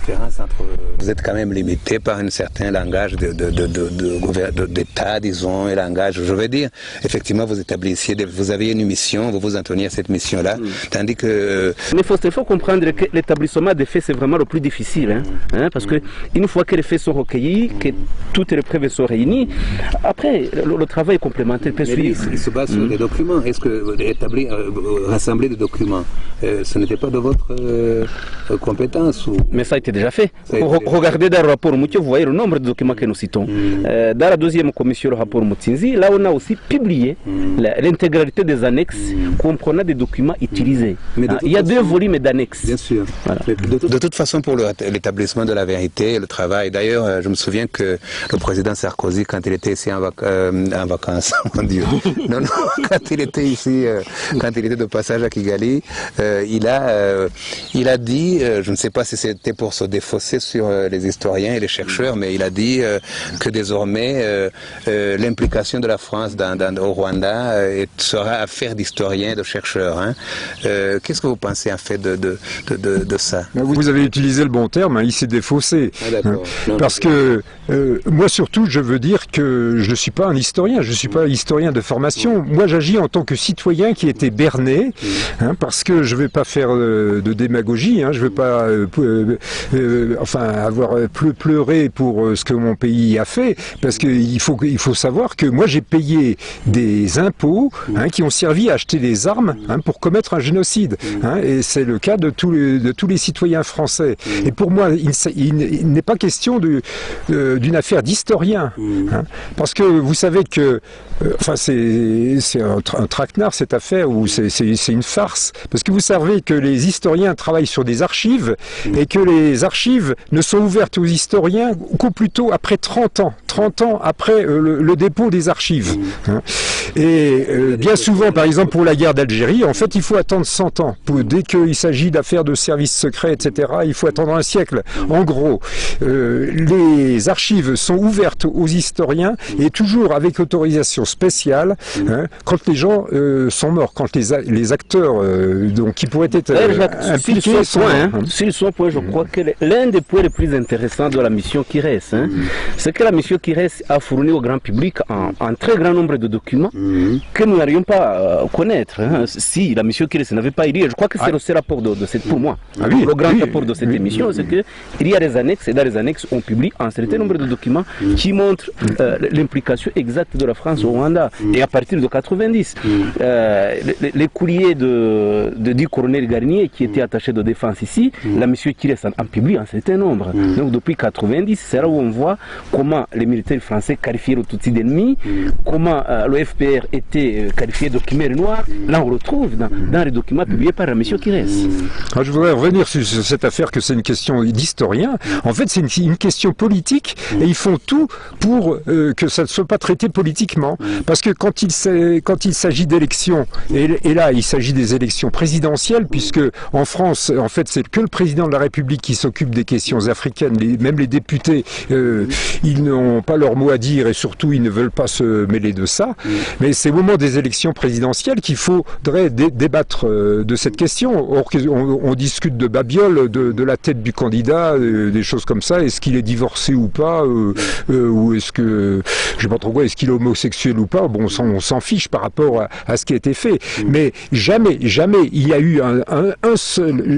Vous êtes quand même limité par un certain langage d'État, disons, un langage, je veux dire, effectivement, vous établissiez, vous aviez une mission, vous vous en teniez à cette mission-là, tandis que... Mais il faut comprendre que l'établissement des faits, c'est vraiment le plus difficile, parce que une fois que les faits sont recueillis, que toutes les preuves sont réunies, après, le travail complémentaire peut suivre. Il se base sur des documents. Est-ce que rassembler des documents, ce n'était pas de votre compétence Mais ça a été déjà fait. Regardez dans le rapport Moutio, vous voyez le nombre de documents que nous citons. Dans la deuxième commission, le rapport Mutsinzi, là on a aussi publié l'intégralité des annexes comprenant des documents utilisés. Il y a 2 volumes d'annexes. Bien sûr. Voilà. De toute façon, pour l'établissement de la vérité, le travail, d'ailleurs, je me souviens que le président Sarkozy, quand il était ici en vacances, mon Dieu, quand il était ici, quand il était de passage à Kigali, il a dit, je ne sais pas si c'était pour se défausser sur les historiens et les chercheurs, mais il a dit que désormais l'implication de la France au Rwanda sera affaire d'historiens et de chercheurs. Qu'est-ce que vous pensez en fait de ça? Vous avez utilisé le bon terme, il s'est défaussé. Parce que moi surtout, je veux dire que je ne suis pas un historien, je ne suis pas historien de formation. Moi j'agis en tant que citoyen qui était berné, parce que je ne vais pas faire de démagogie, je ne vais pas avoir pleuré pour ce que mon pays a fait, parce qu'il faut savoir que moi j'ai payé des impôts qui ont servi à acheter des armes pour commettre un génocide, et c'est le cas de tous les citoyens français. Et pour moi, il n'est pas question d'une affaire d'historien, parce que vous savez que c'est un traquenard cette affaire, ou c'est une farce, parce que vous savez que les historiens travaillent sur des archives, et que les archives ne sont ouvertes aux historiens qu'au plus tôt après 30 ans après le dépôt des archives. Et bien souvent, par exemple pour la guerre d'Algérie, en fait il faut attendre 100 ans. Dès qu'il s'agit d'affaires de services secrets, etc., il faut attendre un siècle. En gros, les archives sont ouvertes aux historiens, et toujours avec autorisation spéciale, quand les gens sont morts, quand les acteurs qui pourraient être impliqués sont morts. Sur ce point, je crois que l'un des points les plus intéressants de la mission Kires, c'est que la mission Kires a fourni au grand public un très grand nombre de documents que nous n'arrivions pas à connaître. Si la mission Kires n'avait pas idée, je crois que c'est le rapport de cette, pour moi, le grand rapport de cette émission, c'est qu'il y a des annexes, et dans les annexes, on publie un certain nombre de documents qui montrent l'implication exacte de la France au Rwanda. Et à partir de 90, les courriers de dit colonel Garnier, qui était attaché de défense ici, la mission Kires en publie un certain nombre. Donc depuis 90, c'est là où on voit comment les militaires français qualifiaient le Tutsi d'ennemi, comment le FPR était qualifié de chimère noire. Là on retrouve dans les documents publiés par la mission Kires. Je voudrais revenir sur cette affaire, que c'est une question d'historien. En fait, c'est une question politique, et ils font tout pour que ça ne soit pas traité politiquement. Parce que quand il s'agit d'élections, et là il s'agit des élections présidentielles, puisque en France, en fait, c'est que le président de la République qui s'occupe des questions africaines, même les députés, ils n'ont pas leur mot à dire, et surtout ils ne veulent pas se mêler de ça. Mais c'est au moment des élections présidentielles qu'il faudrait débattre de cette question. Or, on discute de babiole, de la tête du candidat, des choses comme ça. Est-ce qu'il est divorcé ou pas, ou est-ce que, je sais pas trop quoi, est-ce qu'il est homosexuel ou pas? Bon, on s'en fiche par rapport à ce qui a été fait. Mais jamais il y a eu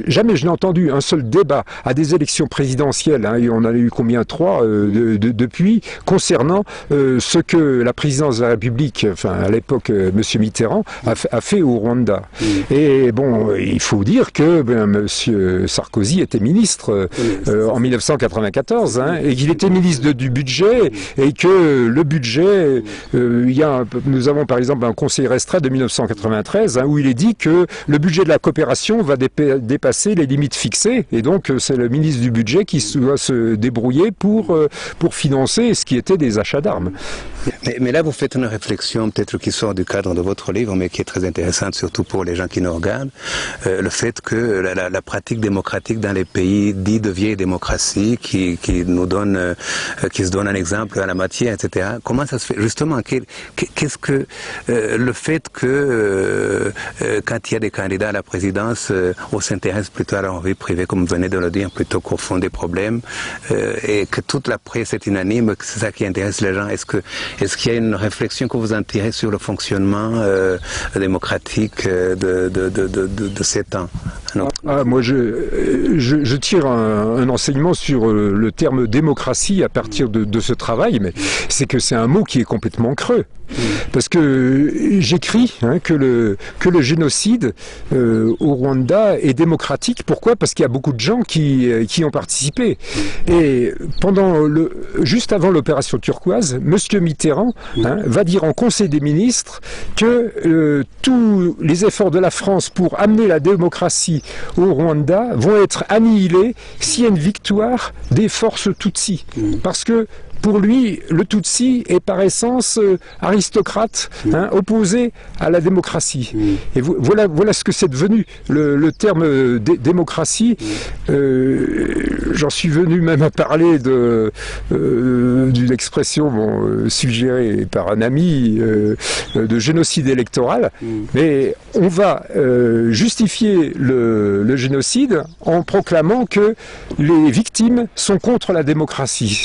jamais je n'ai entendu un seul débat à des élections présidentielles, et on en a eu combien? 3 depuis, concernant ce que la présidence de la République, à l'époque Monsieur Mitterrand, a fait au Rwanda. Et bon, il faut dire que Monsieur Sarkozy était ministre en 1994, et qu'il était ministre du budget, et que le budget, nous avons par exemple un conseil restreint de 1993, où il est dit que le budget de la coopération va dépasser les limites fixées, et donc c'est le ministre du budget qui doit se débrouiller pour financer ce qui était des achats d'armes. Mais là, vous faites une réflexion peut-être qui sort du cadre de votre livre, mais qui est très intéressante, surtout pour les gens qui nous regardent. Le fait que la pratique démocratique dans les pays dits de vieille démocratie, qui se donne un exemple à la matière, etc. Comment ça se fait? Justement, qu'est-ce que le fait que quand il y a des candidats à la présidence, on s'intéresse plutôt à leur vie privée, comme vous venez de le dire, plutôt qu'au fond des problèmes, et que toute la presse est unanime, que c'est ça qui intéresse les gens. Est-ce qu'il y a une réflexion que vous en tirez sur le fonctionnement démocratique de ces temps? Moi, je tire un enseignement sur le terme démocratie à partir de ce travail, mais c'est que c'est un mot qui est complètement creux. Parce que j'écris que le génocide au Rwanda est démocratique. Pourquoi? Parce qu'il y a beaucoup de gens qui ont participé. Et juste avant l'opération turquoise, Monsieur Mitterrand va dire en Conseil des ministres que tous les efforts de la France pour amener la démocratie au Rwanda vont être annihilés s'il y a une victoire des forces Tutsi. Parce que pour lui, le Tutsi est par essence aristocrate, opposé à la démocratie. Et voilà ce que c'est devenu. Le terme démocratie, j'en suis venu même à parler d'une expression suggérée par un ami de génocide électoral. Mais on va justifier le génocide en proclamant que les victimes sont contre la démocratie.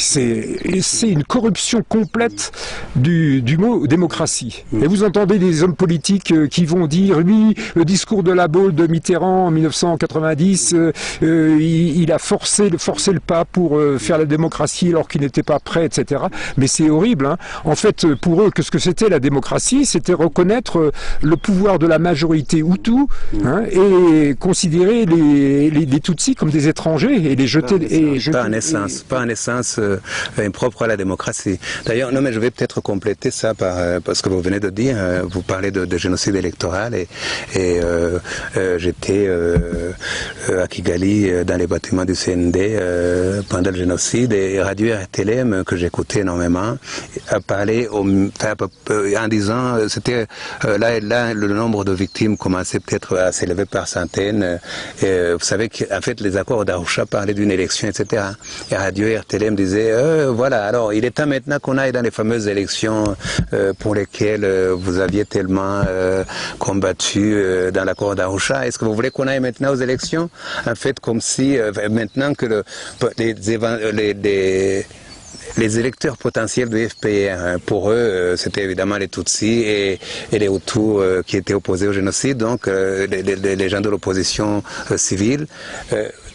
c'est une corruption complète du mot démocratie. Et vous entendez des hommes politiques qui vont dire, lui, le discours de la Baule de Mitterrand en 1990, il a forcé le pas pour faire la démocratie alors qu'il n'était pas prêt, etc. Mais c'est horrible, hein. En fait, pour eux, qu'est-ce que c'était la démocratie? C'était reconnaître le pouvoir de la majorité Hutu, hein, et considérer les Tutsis comme des étrangers et les jeter... Pas en essence impropre à la démocratie. D'ailleurs, non, mais je vais peut-être compléter ça parce que vous venez de dire, vous parlez de génocide électoral et j'étais à Kigali dans les bâtiments du CND pendant le génocide et Radio RTLM que j'écoutais énormément a parlé en disant c'était là le nombre de victimes commençait peut-être à s'élever par centaines. Vous savez qu'en fait les accords d'Arusha parlaient d'une élection, etc. Et Radio RTLM disait voilà, alors il est temps maintenant qu'on aille dans les fameuses élections pour lesquelles vous aviez tellement combattu dans l'accord d'Arusha. Est-ce que vous voulez qu'on aille maintenant aux élections? En fait, comme si maintenant que les électeurs potentiels du FPR, pour eux, c'était évidemment les Tutsis et les Hutus qui étaient opposés au génocide, donc les gens de l'opposition civile.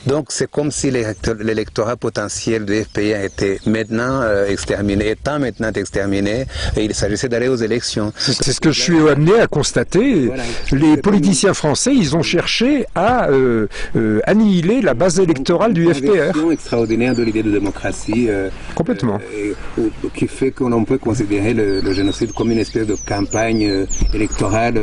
Donc c'est comme si l'électorat potentiel du FPR était maintenant exterminé, étant maintenant exterminé, et il s'agissait d'aller aux élections. C'est ce que je suis amené à constater. Voilà. Les politiciens français, ils ont cherché à annihiler la base électorale du FPR. Une extraordinaire de l'idée de démocratie. Complètement. Qui fait qu'on peut considérer le génocide comme une espèce de campagne électorale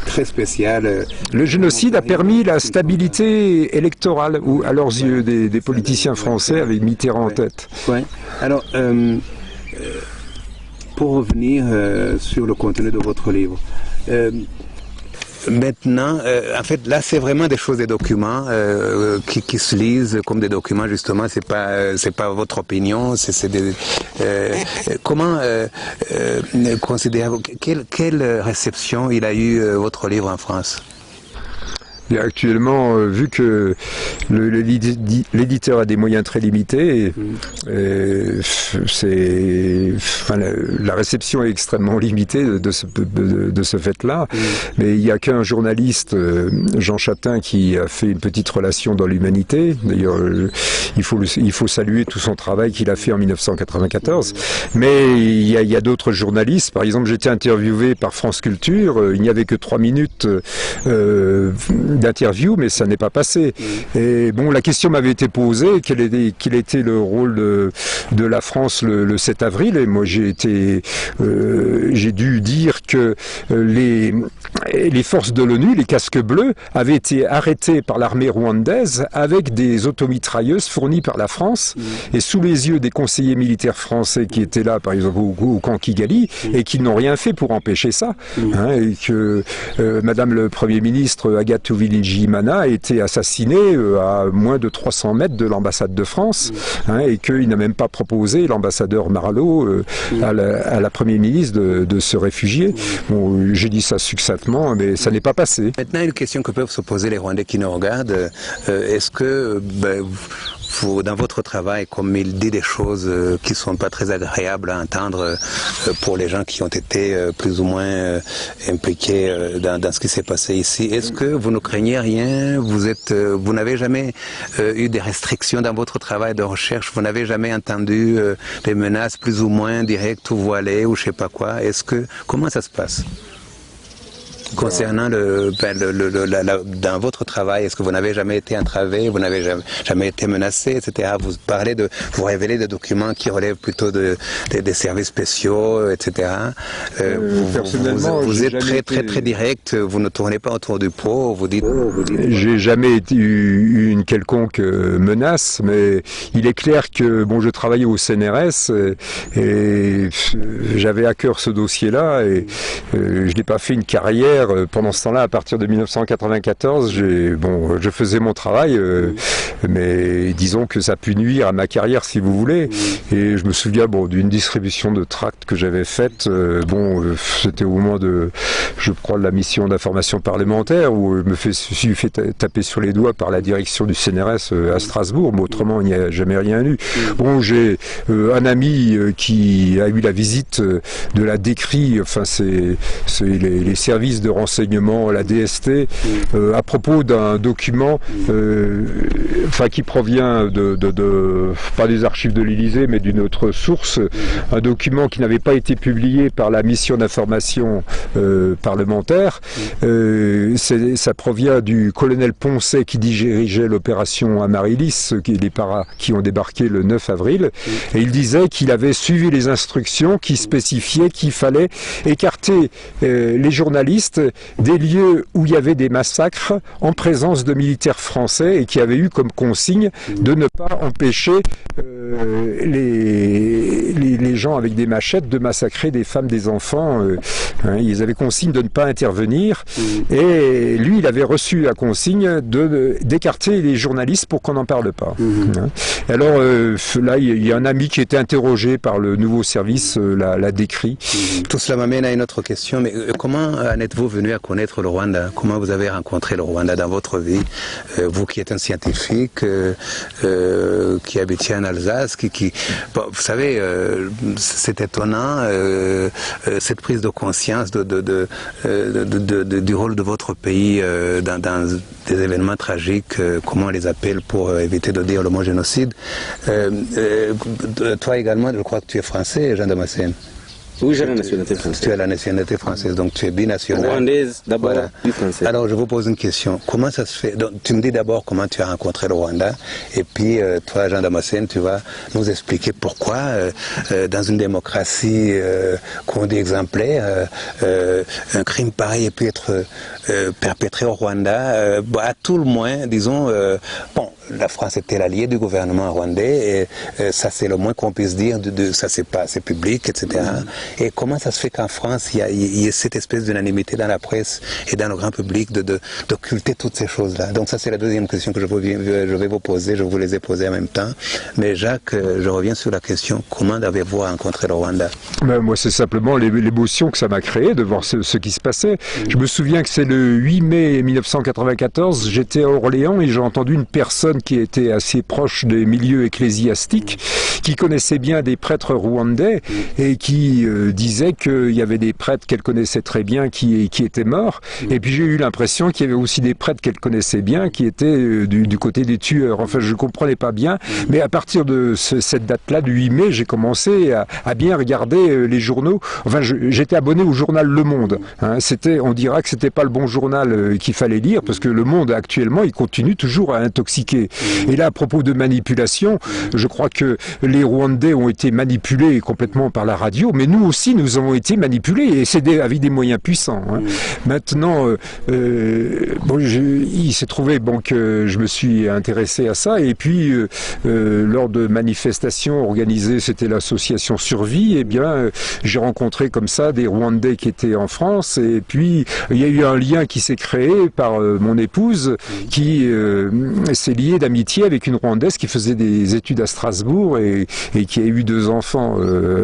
très spéciale. Le génocide a permis la stabilité électorale, ou à leurs yeux des politiciens français avec Mitterrand en tête. Ouais. Alors, pour revenir sur le contenu de votre livre, maintenant, en fait, là, c'est vraiment des choses, des documents qui se lisent comme des documents. Justement, c'est pas votre opinion. Comment considérez-vous quelle réception il a eu votre livre en France? Et actuellement, vu que l'éditeur a des moyens très limités, la réception est extrêmement limitée de ce fait-là. Mais il n'y a qu'un journaliste, Jean Chatin, qui a fait une petite relation dans l'humanité. D'ailleurs, il faut saluer tout son travail qu'il a fait en 1994. Mais il y a d'autres journalistes. Par exemple, j'étais interviewé par France Culture. Il n'y avait que 3 minutes d'interview, mais ça n'est pas passé. Et bon, la question m'avait été posée, quel était le rôle de la France le 7 avril, et moi j'ai dû dire que les forces de l'ONU, les casques bleus, avaient été arrêtés par l'armée rwandaise avec des automitrailleuses fournies par la France, et sous les yeux des conseillers militaires français qui étaient là, par exemple au camp Kigali, et qui n'ont rien fait pour empêcher ça, hein, et que Madame le Premier ministre Agathe Uwilingiyimana a été assassinée à moins de 300 mètres de l'ambassade de France, hein, et qu'il n'a même pas proposé, l'ambassadeur Marleau, à la Premier ministre de se réfugier. Bon, j'ai dit ça succinctement, mais ça n'est pas passé. Maintenant, une question que peuvent se poser les Rwandais qui nous regardent, est-ce que vous, dans votre travail, comme il dit des choses qui ne sont pas très agréables à entendre pour les gens qui ont été plus ou moins impliqués dans ce qui s'est passé ici, est-ce que vous ne craignez rien? Vous n'avez jamais eu des restrictions dans votre travail de recherche? Vous n'avez jamais entendu des menaces plus ou moins directes ou voilées ou je sais pas quoi? Comment ça se passe? Concernant dans votre travail, est-ce que vous n'avez jamais été entravé, vous n'avez jamais été menacé, etc. Vous révélez des documents qui relèvent plutôt des services spéciaux, etc. Vous êtes très direct, vous ne tournez pas autour du pot, vous dites... J'ai jamais eu une quelconque menace, mais il est clair que je travaillais au CNRS et j'avais à cœur ce dossier-là et je n'ai pas fait une carrière carrière pendant ce temps-là, à partir de 1994, je faisais mon travail, mais disons que ça a pu nuire à ma carrière, si vous voulez. Et je me souviens d'une distribution de tracts que j'avais faite. C'était au moment de la mission d'information parlementaire où je me suis fait taper sur les doigts par la direction du CNRS à Strasbourg, mais autrement il n'y a jamais rien eu. J'ai un ami qui a eu la visite de la DECRI, enfin c'est les services de renseignement, la DST, à propos d'un document qui provient pas des archives de l'Élysée, mais d'une autre source, un document qui n'avait pas été publié par la mission d'information parlementaire. Ça provient du colonel Poncet qui dirigeait l'opération Amaryllis, les paras qui ont débarqué le 9 avril, et il disait qu'il avait suivi les instructions qui spécifiaient qu'il fallait écarter les journalistes des lieux où il y avait des massacres en présence de militaires français et qui avaient eu comme consigne de ne pas empêcher les gens avec des machettes de massacrer des femmes, des enfants. Ils avaient consigne de ne pas intervenir et lui, il avait reçu la consigne d'écarter les journalistes pour qu'on n'en parle pas. Alors là, il y a un ami qui était interrogé par le nouveau service, la DECRI. Tout cela m'amène à une autre question, mais comment en êtes-vous venu à connaître le Rwanda? Comment vous avez rencontré le Rwanda dans votre vie? Vous qui êtes un scientifique, qui habitiez en Alsace, vous savez, c'est étonnant, cette prise de conscience du rôle de votre pays dans des événements tragiques, comment on les appelle pour éviter de dire le mot génocide. Toi également, je crois que tu es français, Jean Damascène. Oui, j'ai la nationalité française. Tu as la nationalité française, donc tu es binational. Rwandaise d'abord, puis française. Alors je vous pose une question. Comment ça se fait? Donc, tu me dis d'abord comment tu as rencontré le Rwanda, et puis toi, Jean Damascène, tu vas nous expliquer pourquoi, dans une démocratie qu'on dit exemplaire, un crime pareil ait pu être perpétré au Rwanda. À tout le moins, disons, la France était l'allié du gouvernement rwandais, et ça c'est le moins qu'on puisse dire, ça c'est public, etc. Et comment ça se fait qu'en France, il y a cette espèce d'unanimité dans la presse et dans le grand public d'occulter toutes ces choses-là? Donc ça c'est la deuxième question que je vais vous poser, je vous les ai posées en même temps. Mais Jacques, je reviens sur la question, comment avez-vous rencontré le Rwanda? Moi c'est simplement l'émotion que ça m'a créé de voir ce qui se passait. Je me souviens que c'est le 8 mai 1994, j'étais à Orléans et j'ai entendu une personne qui était assez proche des milieux ecclésiastiques, qui connaissait bien des prêtres rwandais et qui disait qu'il y avait des prêtres qu'elle connaissait très bien qui étaient morts. Et puis j'ai eu l'impression qu'il y avait aussi des prêtres qu'elle connaissait bien qui étaient du côté des tueurs. Enfin, je ne comprenais pas bien, mais à partir de cette date-là, du 8 mai, j'ai commencé à bien regarder les journaux. Enfin, j'étais abonné au journal Le Monde. On dira que c'était pas le bon journal qu'il fallait lire, parce que Le Monde, actuellement, il continue toujours à intoxiquer. Et là, à propos de manipulation, je crois que les Rwandais ont été manipulés complètement par la radio, mais nous aussi, nous avons été manipulés, et c'est avec des moyens puissants. Maintenant, il s'est trouvé que je me suis intéressé à ça, et puis lors de manifestations organisées, c'était l'association Survie, j'ai rencontré comme ça des Rwandais qui étaient en France, et puis il y a eu un lien qui s'est créé par mon épouse qui s'est liée d'amitié avec une Rwandaise qui faisait des études à Strasbourg et qui a eu 2 enfants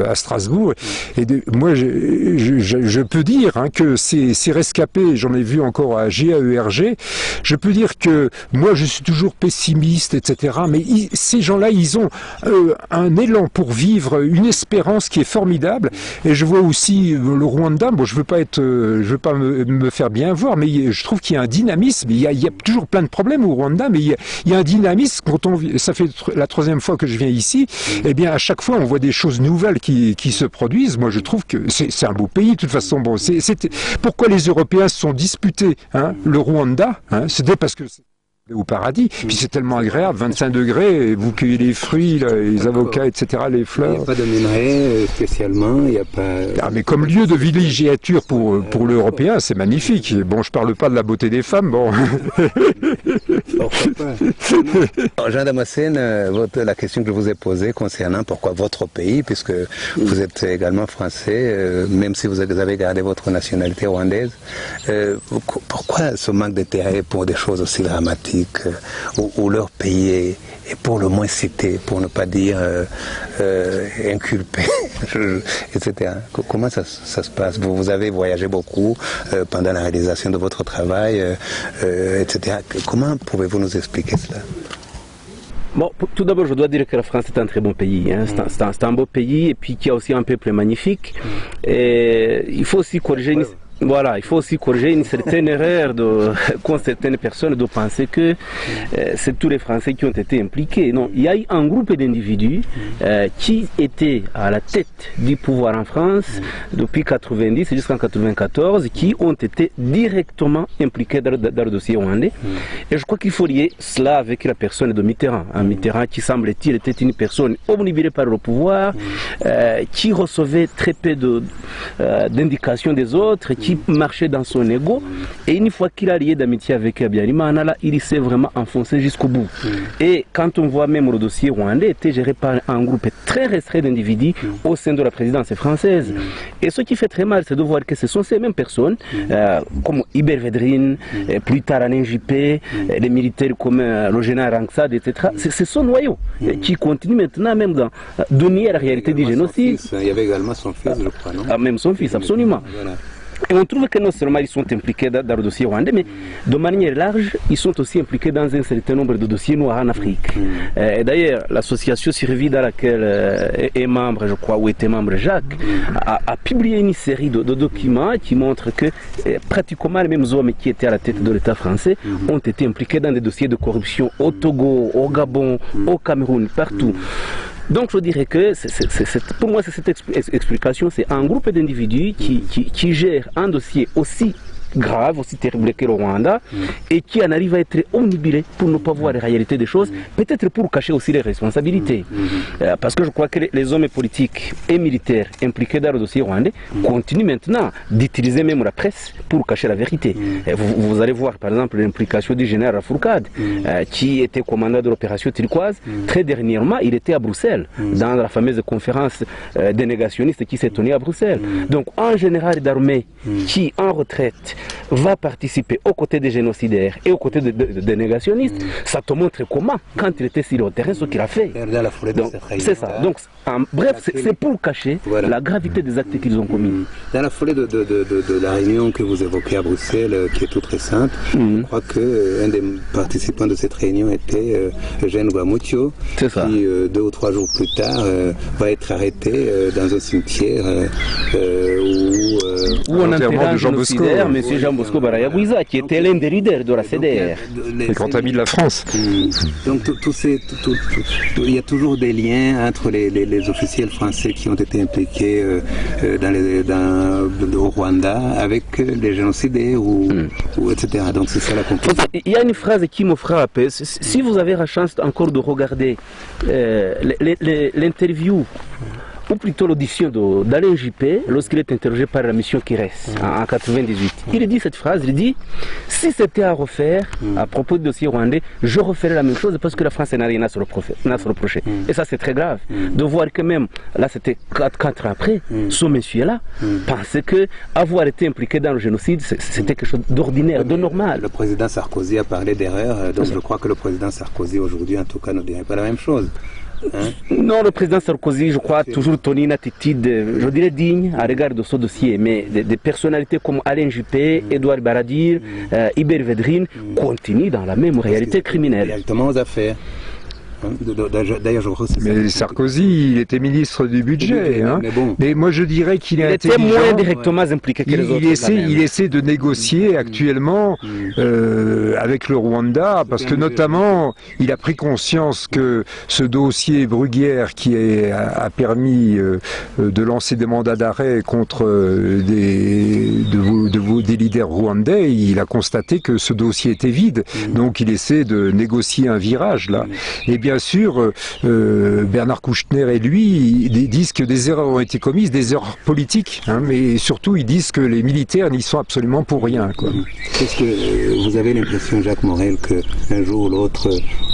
à Strasbourg. Et moi, je peux dire que ces rescapés, j'en ai vu encore à GAERG, je peux dire que moi, je suis toujours pessimiste, etc. Mais ces gens-là, ils ont un élan pour vivre, une espérance qui est formidable. Et je vois aussi le Rwanda, je veux pas me faire bien voir, mais je trouve qu'il y a un dynamisme. Il y a toujours plein de problèmes au Rwanda, mais il y a un dynamisme. Ça fait la 3e fois que je viens ici, à chaque fois on voit des choses nouvelles qui se produisent. Moi je trouve que c'est un beau pays de toute façon. Pourquoi les Européens se sont disputés le Rwanda, c'était parce que au paradis. Puis c'est tellement agréable, 25 degrés, vous cueillez les fruits, là, les avocats, etc., les fleurs. Il n'y a pas de minerai spécialement, il n'y a pas... Ah, mais comme lieu de villégiature pour l'Européen, c'est magnifique. Bon, je parle pas de la beauté des femmes, bon. Jean Damascène, la question que je vous ai posée concernant pourquoi votre pays, puisque vous êtes également français, même si vous avez gardé votre nationalité rwandaise, pourquoi ce manque d'intérêt pour des choses aussi dramatiques où leur pays est pour le moins cité, pour ne pas dire inculpé, etc. Comment ça se passe? Vous avez voyagé beaucoup pendant la réalisation de votre travail, etc. Comment pouvez-vous nous expliquer cela? Bon, tout d'abord, je dois dire que la France est un très bon pays. Hein. C'est un beau pays et puis qui a aussi un peuple magnifique. Et il faut aussi corriger une certaine erreur qu'ont certaines personnes de penser que c'est tous les Français qui ont été impliqués. Non, il y a eu un groupe d'individus qui étaient à la tête du pouvoir en France depuis 90 jusqu'en 94, qui ont été directement impliqués dans le dossier rwandais. Et je crois qu'il faut lier cela avec la personne de Mitterrand. Mitterrand qui semble-t-il était une personne omnibulée par le pouvoir, qui recevait très peu d'indications des autres, qui marchait dans son ego, et une fois qu'il a lié d'amitié avec Habyarimana, là, il s'est vraiment enfoncé jusqu'au bout. Et quand on voit même le dossier rwandais était géré par un groupe très restreint d'individus au sein de la présidence française. Et ce qui fait très mal, c'est de voir que ce sont ces mêmes personnes, comme Iber Vedrine, plus tard Alain Juppé, les militaires comme le général Rangsad, etc. C'est son noyau qui continue maintenant même de nier la réalité du génocide. Il y avait également son fils, je crois, non? Même son fils, absolument. Voilà. Et on trouve que non seulement ils sont impliqués dans le dossier rwandais, mais de manière large, ils sont aussi impliqués dans un certain nombre de dossiers noirs en Afrique. Et d'ailleurs, l'association Survie dans laquelle est membre, je crois, ou était membre Jacques, a publié une série de documents qui montrent que pratiquement les mêmes hommes qui étaient à la tête de l'État français ont été impliqués dans des dossiers de corruption au Togo, au Gabon, au Cameroun, partout. Donc je dirais que pour moi c'est cette explication, c'est un groupe d'individus qui gère un dossier aussi grave, aussi terrible que le Rwanda, et qui en arrive à être omnibulé pour ne pas voir la réalité des choses, peut-être pour cacher aussi les responsabilités. Parce que je crois que les hommes politiques et militaires impliqués dans le dossier rwandais continuent maintenant d'utiliser même la presse pour cacher la vérité. Vous allez voir par exemple l'implication du général Fourcade, qui était commandant de l'opération turquoise. Très dernièrement, il était à Bruxelles, dans la fameuse conférence des négationnistes qui s'est tenue à Bruxelles. Donc un général d'armée qui, en retraite, va participer aux côtés des génocidaires et aux côtés des négationnistes, ça te montre comment, quand il était sur le terrain, ce qu'il a fait. C'est ça. Donc, en bref, c'est pour cacher la gravité des actes qu'ils ont commis. Dans la foulée de la réunion que vous évoquez à Bruxelles, qui est toute récente, je crois qu'un des participants de cette réunion était Eugène Rwamucyo, qui 2 ou 3 jours plus tard va être arrêté dans un cimetière où on enterra un génocidaire, M. Jean Bosco Barayagwiza, qui était l'un des leaders de la CDR. Le grand ami de la France. Donc il y a toujours des liens entre les officiels français qui ont été impliqués au Rwanda avec les génocidaires ou etc. Donc c'est ça la conclusion. Il y a une phrase qui me frappe. Si vous avez la chance encore de regarder l'interview, ou plutôt l'audition d'Alain Juppé, lorsqu'il est interrogé par la mission Kires en 98. Il dit cette phrase, il dit « Si c'était à refaire, à propos du dossier rwandais, je referais la même chose parce que la France n'a rien à se reprocher. » Et ça c'est très grave, de voir que même, là c'était 4 ans après, ce monsieur-là pensait qu'avoir été impliqué dans le génocide, c'était quelque chose d'ordinaire, de normal. Le président Sarkozy a parlé d'erreur, donc je crois que le président Sarkozy aujourd'hui en tout cas ne dirait pas la même chose. Non, le président Sarkozy, je crois, a toujours tenu une attitude, je dirais, digne à l'égard de ce dossier. Mais des personnalités comme Alain Juppé, Edouard Baradir, Iber Vedrine continuent dans la même réalité criminelle. Directement aux affaires. D'ailleurs, je crois que mais Sarkozy, il était ministre du budget. Hein. Mais moi, je dirais qu'il est était intelligent. moins directement impliqué que les autres. Il essaie de négocier actuellement avec le Rwanda, parce que notamment, il a pris conscience que ce dossier Bruguière qui a permis de lancer des mandats d'arrêt contre des leaders rwandais, il a constaté que ce dossier était vide. Donc il essaie de négocier un virage là. Et bien sûr, Bernard Kouchner et lui disent que des erreurs ont été commises, des erreurs politiques, hein, mais surtout ils disent que les militaires n'y sont absolument pour rien. Est-ce que vous avez l'impression, Jacques Morel, qu'un jour ou l'autre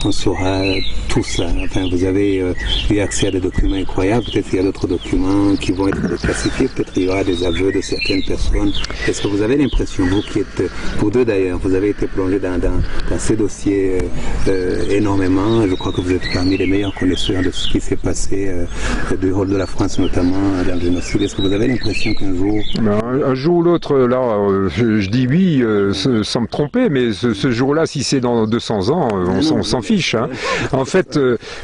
on saura tout ça? Enfin, vous avez eu accès à des documents incroyables, peut-être qu'il y a d'autres documents qui vont être classifiés, peut-être qu'il y aura des aveux de certaines personnes. Est-ce que vous avez l'impression, vous qui êtes, vous deux d'ailleurs, vous avez été plongé dans ces dossiers énormément, je crois que vous êtes parmi les meilleurs connaisseurs de ce qui s'est passé, du rôle de la France notamment dans le génocide. Est-ce que vous avez l'impression qu'un jour... Un jour ou l'autre, là, je dis oui sans me tromper, mais ce jour-là, si c'est dans 200 ans, on s'en fiche. Hein. En fait,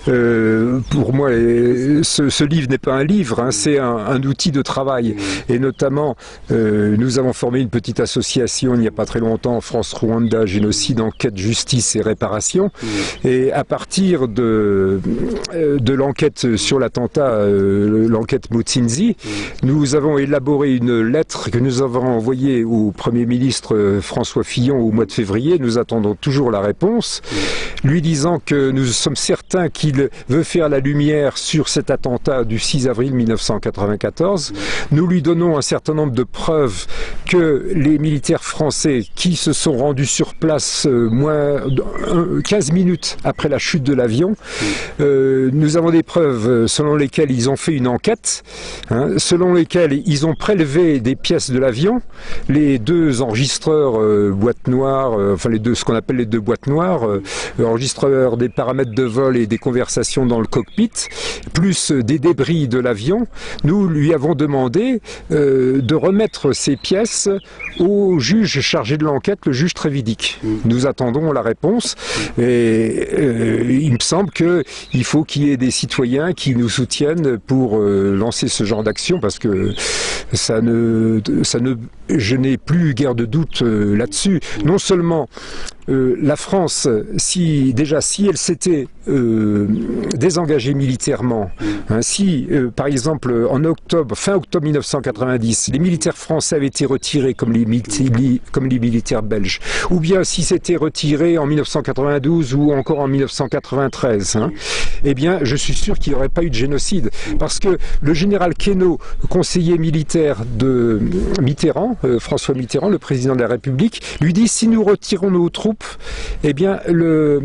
pour moi, ce livre n'est pas un livre, hein, c'est un outil de travail. Et notamment, nous avons formé une petite association il n'y a pas très longtemps, France-Rwanda, génocide, enquête, justice et réparation. Et à partir de l'enquête sur l'attentat, l'enquête Mutsinzi, nous avons élaboré une lettre que nous avons envoyée au Premier ministre François Fillon au mois de février. Nous attendons toujours la réponse, lui disant que nous sommes certains qu'il veut faire la lumière sur cet attentat du 6 avril 1994. Nous lui donnons un certain nombre de preuves que les militaires français qui se sont rendus sur place 15 minutes après la chute de l'avion, nous avons des preuves selon lesquelles ils ont fait une enquête, hein, selon lesquelles ils ont prélevé des pièces de l'avion, les deux enregistreurs boîtes noires, enfin ce qu'on appelle les deux boîtes noires, enregistreurs des paramètres de vol et des conversations dans le cockpit, plus des débris de l'avion. Nous lui avons demandé de remettre ces pièces au juge chargé de l'enquête, le juge Trévidic. Nous attendons la réponse et il me semble qu'il faut qu'il y ait des citoyens qui nous soutiennent pour lancer ce genre d'action, parce que je n'ai plus guère de doute là-dessus. Non seulement la France, si elle s'était désengagée militairement, hein, si par exemple fin octobre 1990, les militaires français avaient été retirés comme les militaires belges, ou bien si c'était retiré en 1992 ou encore en 1993, hein, eh bien je suis sûr qu'il n'y aurait pas eu de génocide, parce que le général Queneau, conseiller militaire de Mitterrand, François Mitterrand, le président de la République, lui dit: si nous retirons nos troupes, eh bien le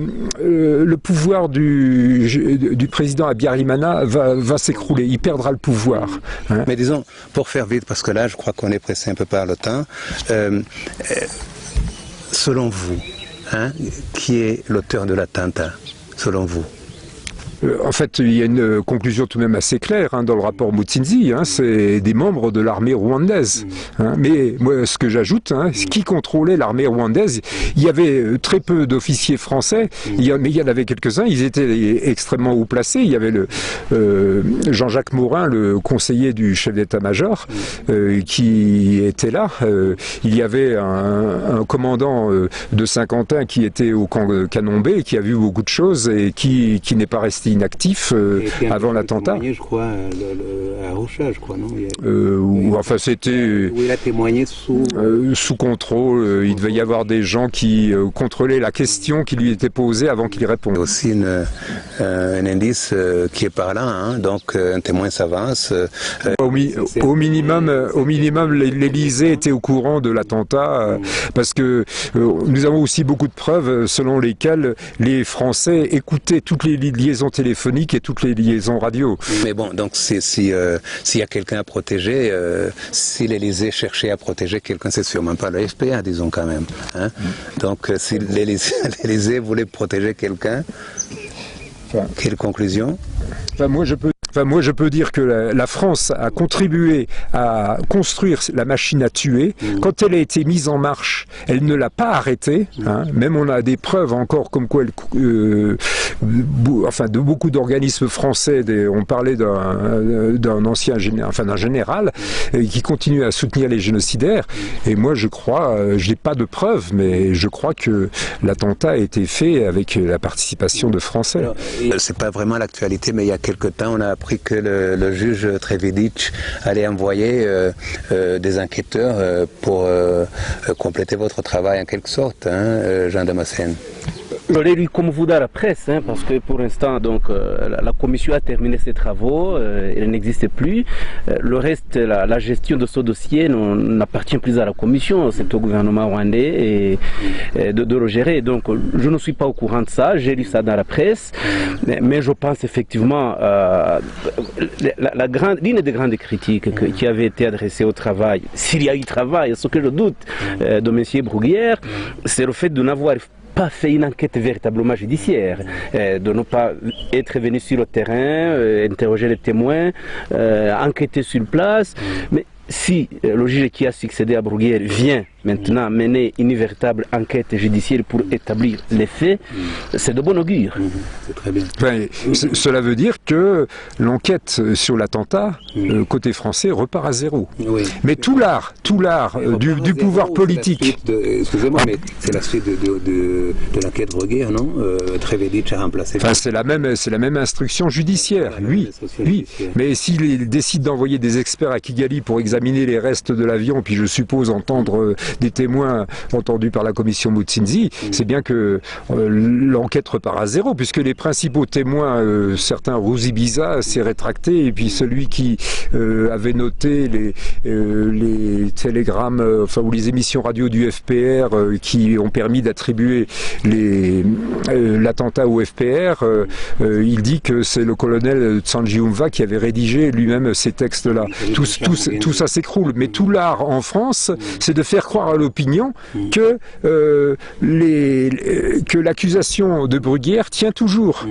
pouvoir du président Habyarimana va s'écrouler, il perdra le pouvoir. Hein. Mais disons, pour faire vite, parce que là je crois qu'on est pressé un peu par le temps, selon vous, hein, qui est l'auteur de l'attentat, selon vous? En fait, il y a une conclusion tout de même assez claire dans le rapport Mutsinzi, hein, c'est des membres de l'armée rwandaise. Hein. Mais moi, ce que j'ajoute, qui contrôlait l'armée rwandaise, il y avait très peu d'officiers français, mais il y en avait quelques-uns, ils étaient extrêmement haut placés. Il y avait Jean-Jacques Morin, le conseiller du chef d'état-major, qui était là. Il y avait un commandant de Saint-Quentin qui était au camp Canon B, qui a vu beaucoup de choses et qui n'est pas resté inactif avant l'attentat. Je crois, à Rocha, je crois, non? Enfin, c'était... Où il a témoigné sous contrôle. Il devait y avoir des gens qui contrôlaient la question qui lui était posée avant qu'il réponde. Aussi un indice qui est par là, hein, donc un témoin s'avance. Au minimum, l'Élysée était au courant de l'attentat, parce que nous avons aussi beaucoup de preuves selon lesquelles les Français écoutaient toutes les liaisons téléphoniques et toutes les liaisons radio. Mais bon, donc s'il y a quelqu'un à protéger, si l'Élysée cherchait à protéger quelqu'un, c'est sûrement pas le FPA, disons quand même. Hein. Donc si l'Élysée voulait protéger quelqu'un, quelle conclusion? Moi je peux Enfin, moi, je peux dire que la France a contribué à construire la machine à tuer. Quand elle a été mise en marche, elle ne l'a pas arrêtée. Hein. Même on a des preuves encore comme quoi de beaucoup d'organismes français, on parlait d'un ancien d'un général qui continue à soutenir les génocidaires. Et moi, je crois, je n'ai pas de preuves, mais je crois que l'attentat a été fait avec la participation de Français. C'est pas vraiment l'actualité, mais il y a quelque temps, on a appris que le juge Trevedic allait envoyer des enquêteurs pour compléter votre travail en quelque sorte, hein, Jean Damascène. Je l'ai lu comme vous dans la presse, hein, parce que pour l'instant, donc, la commission a terminé ses travaux, elle n'existe plus. Le reste, la gestion de ce dossier n'appartient plus à la commission, c'est au gouvernement rwandais de le gérer. Donc, je ne suis pas au courant de ça, j'ai lu ça dans la presse, mais je pense effectivement l'une des grandes critiques qui avait été adressée au travail, s'il y a eu travail, ce que je doute, de M. Bruguière, c'est le fait de n'avoir pas fait une enquête véritablement judiciaire, de ne pas être venu sur le terrain, interroger les témoins, enquêter sur place. Mais si le juge qui a succédé à Bruguière vient maintenant mener une véritable enquête judiciaire pour établir les faits, c'est de bon augure. C'est très bien. Enfin, cela veut dire que l'enquête sur l'attentat, côté français, repart à zéro. Oui. Mais tout l'art du pouvoir politique... Excusez-moi, mais c'est la suite de l'enquête Bruguière, non Trevedic a remplacé... Enfin, c'est la même instruction judiciaire, oui. Mais s'il décide d'envoyer des experts à Kigali pour examiner les restes de l'avion, puis je suppose entendre des témoins entendus par la commission Mutsinzi, c'est bien que l'enquête repart à zéro, puisque les principaux témoins, certains, Rouzibiza s'est rétracté, et puis celui qui avait noté les télégrammes, ou les émissions radio du FPR qui ont permis d'attribuer l'attentat au FPR, il dit que c'est le colonel Tsanjiumva qui avait rédigé lui-même ces textes-là. Tout ça s'écroule, mais tout l'art en France, c'est de faire croire à l'opinion que l'accusation de Bruguière tient toujours.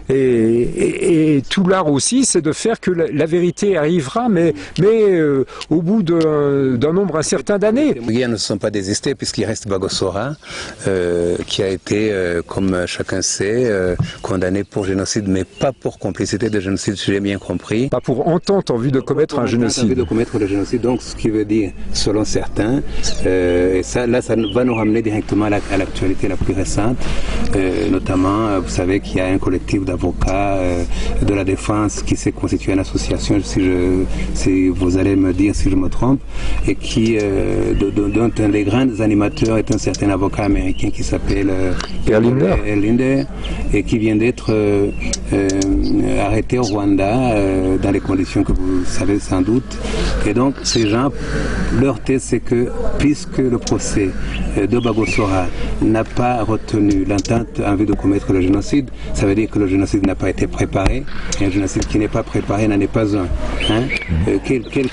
Et tout l'art aussi, c'est de faire que la vérité arrivera, mais au bout d'un nombre incertain d'années. Les Bruguières ne se sont pas désistés, puisqu'il reste Bagosora, qui a été, comme chacun sait, condamné pour génocide, mais pas pour complicité de génocide, si j'ai bien compris. Pas pour entente en vue de commettre un génocide. En vue de commettre le génocide, donc ce qui veut dire, selon certains, et ça va nous ramener directement à l'actualité la plus récente, notamment, vous savez qu'il y a un collectif d'avocats de la défense qui s'est constitué en association, si vous allez me dire si je me trompe, et dont un des grands animateurs est un certain avocat américain qui s'appelle Erlinder, et qui vient d'être arrêté au Rwanda dans les conditions que vous savez sans doute. Et donc ces gens, leur thèse c'est que puisque le procès de Bagosora n'a pas retenu l'entente en vue de commettre le génocide, ça veut dire que le génocide n'a pas été préparé, et un génocide qui n'est pas préparé n'en est pas un. Hein?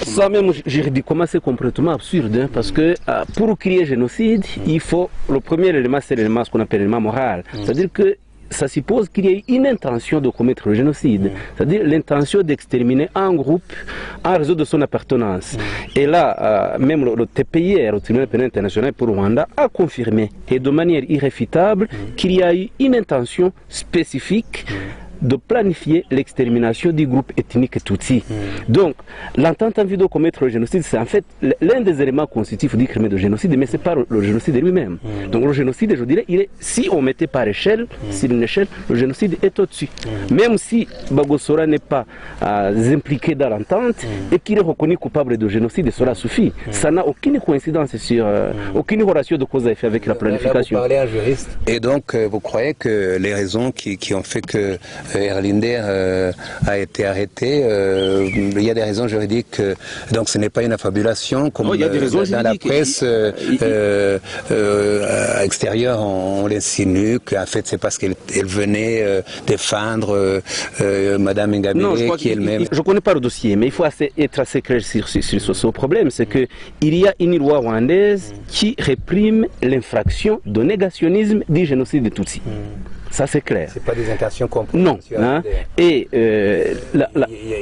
Ça même, juridiquement, c'est complètement absurde, hein, parce que pour qu'il y ait génocide, il faut, le premier élément, c'est l'élément, ce qu'on appelle l'élément moral. C'est-à-dire que ça suppose qu'il y ait une intention de commettre le génocide, c'est-à-dire l'intention d'exterminer un groupe en raison de son appartenance. Et là, même le TPIR, le Tribunal pénal international pour Rwanda, a confirmé, et de manière irréfutable, qu'il y a eu une intention spécifique de planifier l'extermination du groupe ethnique Tutsi. Donc, l'entente en vue de commettre le génocide, c'est en fait l'un des éléments constitutifs du crime de génocide, mais ce n'est pas le génocide lui-même. Donc, le génocide, je dirais, si on mettait par échelle, sur une échelle, le génocide est au-dessus. Même si Bagosora n'est pas impliqué dans l'entente et qu'il est reconnu coupable de génocide, cela suffit. Ça n'a aucune coïncidence sur, aucune relation de cause à effet avec la planification. Là, vous parlez à un juriste. Et donc, vous croyez que les raisons qui ont fait que Erlinder a été arrêté, il y a des raisons juridiques, donc ce n'est pas une affabulation comme il y a des raisons dans la presse extérieure on l'insinue qu'en fait c'est parce qu'elle venait défendre Madame Ingabire qui elle-même... Je ne connais pas le dossier, mais il faut être assez clair sur ce problème, c'est qu'il y a une loi rwandaise qui réprime l'infraction de négationnisme du génocide de Tutsi. Ça, c'est clair. C'est pas des intentions comprises. Non. Hein? Et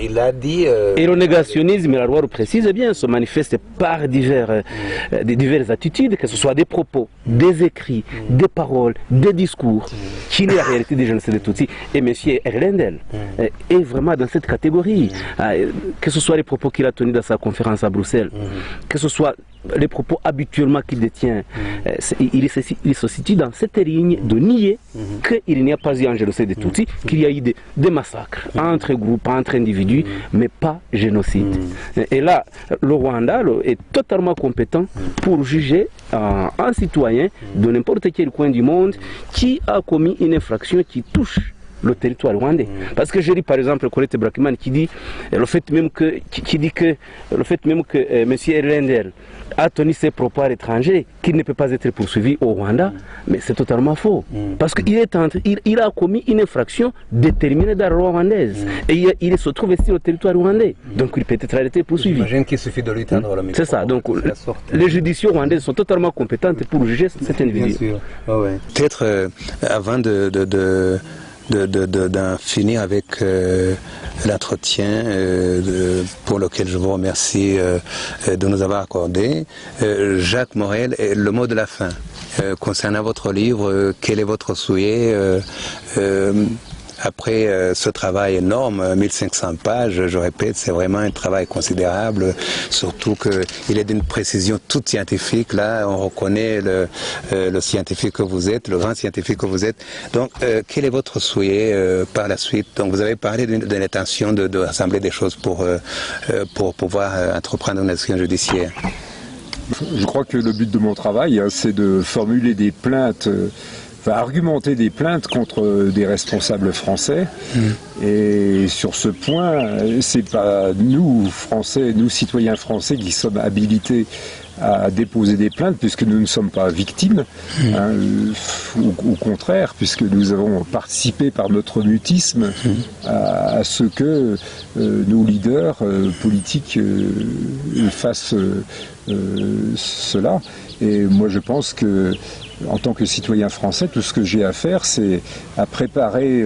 il a dit. Et le négationnisme, la loi le précise bien, se manifeste par diverses attitudes, que ce soit des propos, des écrits, des paroles, des discours, qui est la réalité des génocides de Tutsis. Et M. Erlendel est vraiment dans cette catégorie. Que ce soit les propos qu'il a tenus dans sa conférence à Bruxelles, que ce soit les propos habituellement qu'il détient, il se situe dans cette ligne de nier qu'il n'y a pas eu un génocide des Tutsis, qu'il y a eu des massacres entre groupes, entre individus, mais pas génocide. Et là, le Rwanda est totalement compétent pour juger un citoyen de n'importe quel coin du monde qui a commis une infraction qui touche le territoire rwandais. Parce que je lis par exemple Colette Brackman qui dit le fait même que M. Erlender a tenu ses propos à l'étranger, qu'il ne peut pas être poursuivi au Rwanda, mais c'est totalement faux. Parce qu'il a commis une infraction déterminée dans la loi rwandaise. Et il se trouve ici au territoire rwandais. Donc il peut être arrêté et poursuivi. J'imagine qu'il suffit de lui tendre le micro. C'est ça. Donc les judiciaux rwandais sont totalement compétentes pour juger cet individu. Bien sûr. Oh, ouais. Peut-être avant d'en finir avec l'entretien pour lequel je vous remercie de nous avoir accordé. Jacques Morel, le mot de la fin. Concernant votre livre, quel est votre souhait après ce travail énorme, 1500 pages, je répète, c'est vraiment un travail considérable, surtout qu'il est d'une précision toute scientifique. Là, on reconnaît le scientifique que vous êtes, le grand scientifique que vous êtes. Donc, quel est votre souhait par la suite? Donc, vous avez parlé de l'intention de rassembler des choses pour pouvoir entreprendre une action judiciaire. Je crois que le but de mon travail, c'est de formuler des plaintes, argumenter des plaintes contre des responsables français. Et sur ce point, c'est pas nous, Français, nous citoyens français, qui sommes habilités à déposer des plaintes, puisque nous ne sommes pas victimes, au contraire, puisque nous avons participé par notre mutisme à ce que nos leaders politiques fassent cela. Et moi je pense que en tant que citoyen français, tout ce que j'ai à faire, c'est à préparer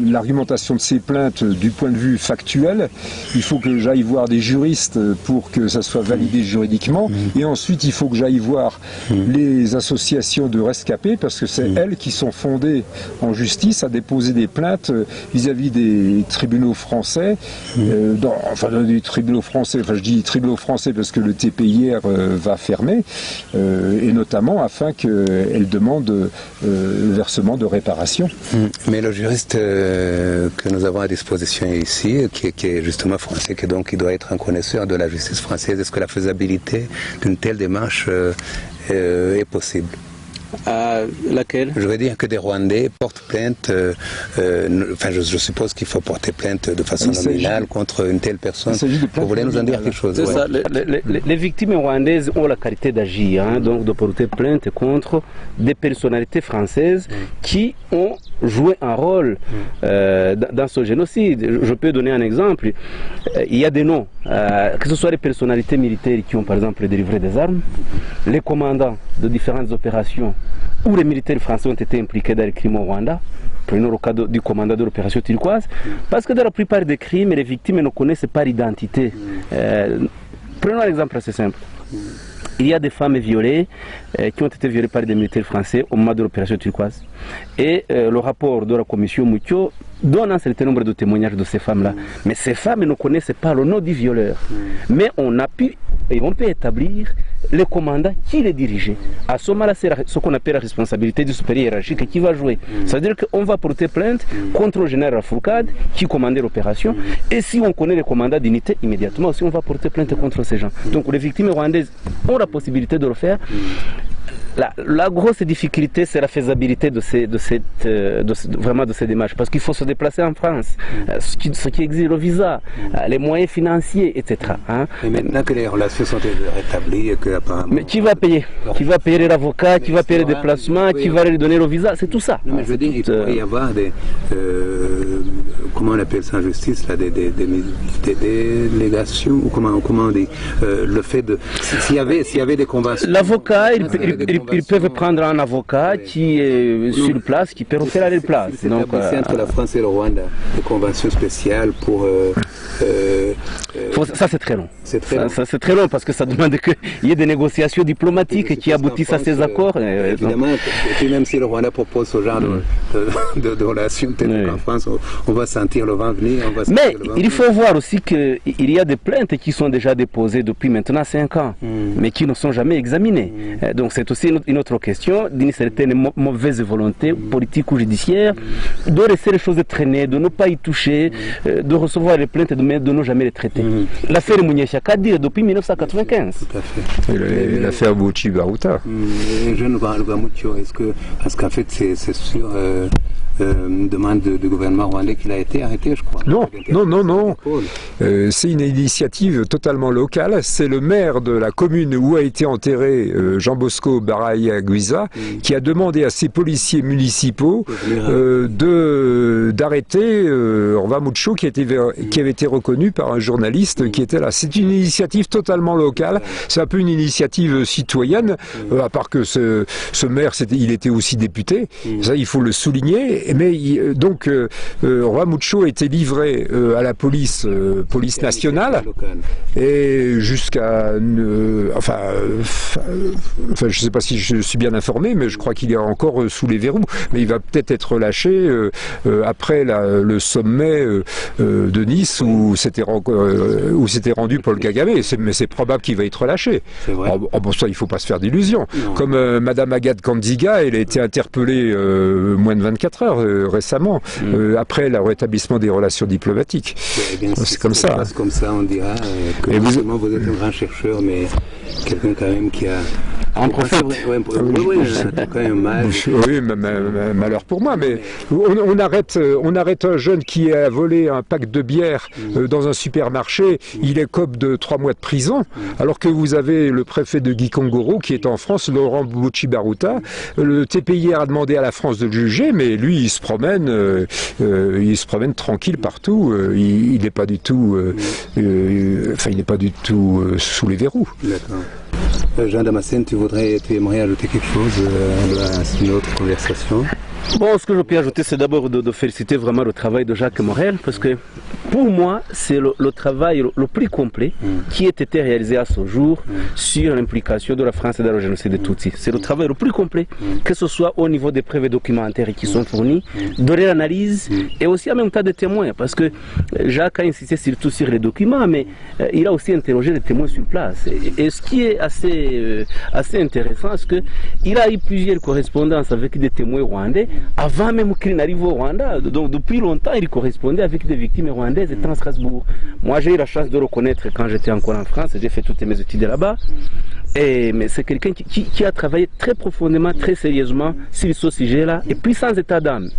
l'argumentation de ces plaintes du point de vue factuel. Il faut que j'aille voir des juristes pour que ça soit validé juridiquement. Et ensuite, il faut que j'aille voir les associations de rescapés, parce que c'est elles qui sont fondées en justice à déposer des plaintes vis-à-vis des tribunaux français. Des tribunaux français, je dis tribunaux français parce que le TPIR va fermer, et notamment afin qu'elle demande le versement de réparation. Mais le juriste que nous avons à disposition ici, qui est justement français, donc il doit être un connaisseur de la justice française, est-ce que la faisabilité d'une telle démarche est possible? Laquelle? Je veux dire que des Rwandais portent plainte, je suppose qu'il faut porter plainte de façon nominale contre une telle personne. Vous voulez nous en dire quelque chose? C'est ça. Les victimes rwandaises ont la qualité d'agir, donc de porter plainte contre des personnalités françaises qui ont joué un rôle dans ce génocide. Je peux donner un exemple. Il y a des noms, que ce soit les personnalités militaires qui ont par exemple délivré des armes, les commandants de différentes opérations où les militaires français ont été impliqués dans les crimes au Rwanda. Prenons le cas du commandant de l'opération turquoise, parce que dans la plupart des crimes, les victimes ne connaissent pas l'identité. Prenons un exemple assez simple. Il y a des femmes violées qui ont été violées par des militaires français au moment de l'opération turquoise. Et le rapport de la commission Muccio donne un certain nombre de témoignages de ces femmes-là. Mais ces femmes ne connaissent pas le nom du violeur. Mais on peut établir le commandant qui les dirigeait. À ce moment-là, c'est ce qu'on appelle la responsabilité du supérieur hiérarchique qui va jouer. C'est-à-dire qu'on va porter plainte contre le général Fourcade qui commandait l'opération. Et si on connaît le commandant d'unité, immédiatement aussi on va porter plainte contre ces gens. Donc les victimes rwandaises ont la possibilité de le faire. La grosse difficulté, c'est la faisabilité de ces démarches, parce qu'il faut se déplacer en France, ce qui exige le visa, les moyens financiers, etc. Et maintenant que les relations sont rétablies, et que apparemment... Mais qui va payer? Qui va payer l'avocat? Qui va payer les déplacements? Qui va lui donner le visa? C'est tout ça. Non, mais je veux dire, il pourrait y avoir comment on appelle ça en justice, là, des délégations, ou comment on dit, le fait de, s'il y avait des conventions. L'avocat, ils peuvent prendre un avocat qui est sur place, qui peut refaire les places. C'est établi entre la France et le Rwanda, des conventions spéciales pour... ça c'est très long. C'est très long. Ça c'est très long parce que ça demande qu'il y ait des négociations diplomatiques qui aboutissent à ces accords. Évidemment, et puis même si le Rwanda propose ce genre de relations, peut-être qu'en France, on va sentir le vent venir. Mais il faut voir aussi qu'il y a des plaintes qui sont déjà déposées depuis maintenant 5 ans, mais qui ne sont jamais examinées. Donc c'est aussi une autre question d'une certaine mauvaise volonté politique ou judiciaire de laisser les choses traîner, de ne pas y toucher, de recevoir les plaintes mais de ne jamais les traiter. L'affaire Munyeshyaka dure depuis 1995. Tout à fait. Et l'affaire Bouchi Baruta. Les jeunes Rwamucho, parce qu'en fait c'est sûr... une demande du gouvernement rwandais qu'il a été arrêté, je crois. Non. C'est une initiative totalement locale. C'est le maire de la commune où a été enterré Jean-Bosco Baraya-Guiza qui a demandé à ses policiers municipaux d'arrêter Rwamucho qui avait été reconnu par un journaliste qui était là. C'est une initiative totalement locale. C'est un peu une initiative citoyenne, à part que ce maire, il était aussi député. Ça, il faut le souligner. Mais donc Rwamucho a été livré à la police nationale et jusqu'à enfin je ne sais pas si je suis bien informé, mais je crois qu'il est encore sous les verrous, mais il va peut-être être relâché après le sommet de Nice où s'était rendu Paul Kagame, mais c'est probable qu'il va être relâché. Bon, ça il ne faut pas se faire d'illusions. Comme Madame Agathe Kanziga, elle a été interpellée moins de 24 heures récemment, après le rétablissement des relations diplomatiques. C'est comme ça. C'est comme ça, on dira que vous êtes un grand chercheur, mais quelqu'un quand même qui a... Un prophète. Oui, quand même mal. Oui, malheur pour moi, mais on arrête un jeune qui a volé un pack de bière dans un supermarché, il écope de 3 mois de prison, alors que vous avez le préfet de Gikongoro qui est en France, Laurent Bouchi Baruta. Le TPIR a demandé à la France de le juger, mais lui il se promène tranquille partout, il n'est pas du tout sous les verrous. D'accord. Jean Damascène, tu aimerais ajouter quelque chose à notre conversation? Bon, ce que je peux ajouter, c'est d'abord de féliciter vraiment le travail de Jacques Morel, parce que pour moi, c'est le travail le plus complet qui a été réalisé à ce jour sur l'implication de la France dans le génocide des Tutsis. C'est le travail le plus complet, que ce soit au niveau des preuves documentaires qui sont fournies, de l'analyse et aussi en même temps des témoins, parce que Jacques a insisté surtout sur les documents, mais il a aussi interrogé les témoins sur place. Et ce qui est assez intéressant, c'est qu'il a eu plusieurs correspondances avec des témoins rwandais avant même qu'il n'arrive au Rwanda. Donc depuis longtemps, il correspondait avec des victimes rwandaises étant à Strasbourg. Moi, j'ai eu la chance de le connaître quand j'étais encore en France. J'ai fait toutes mes études là-bas. Mais c'est quelqu'un qui a travaillé très profondément, très sérieusement sur ce sujet-là, et puis sans état d'âme.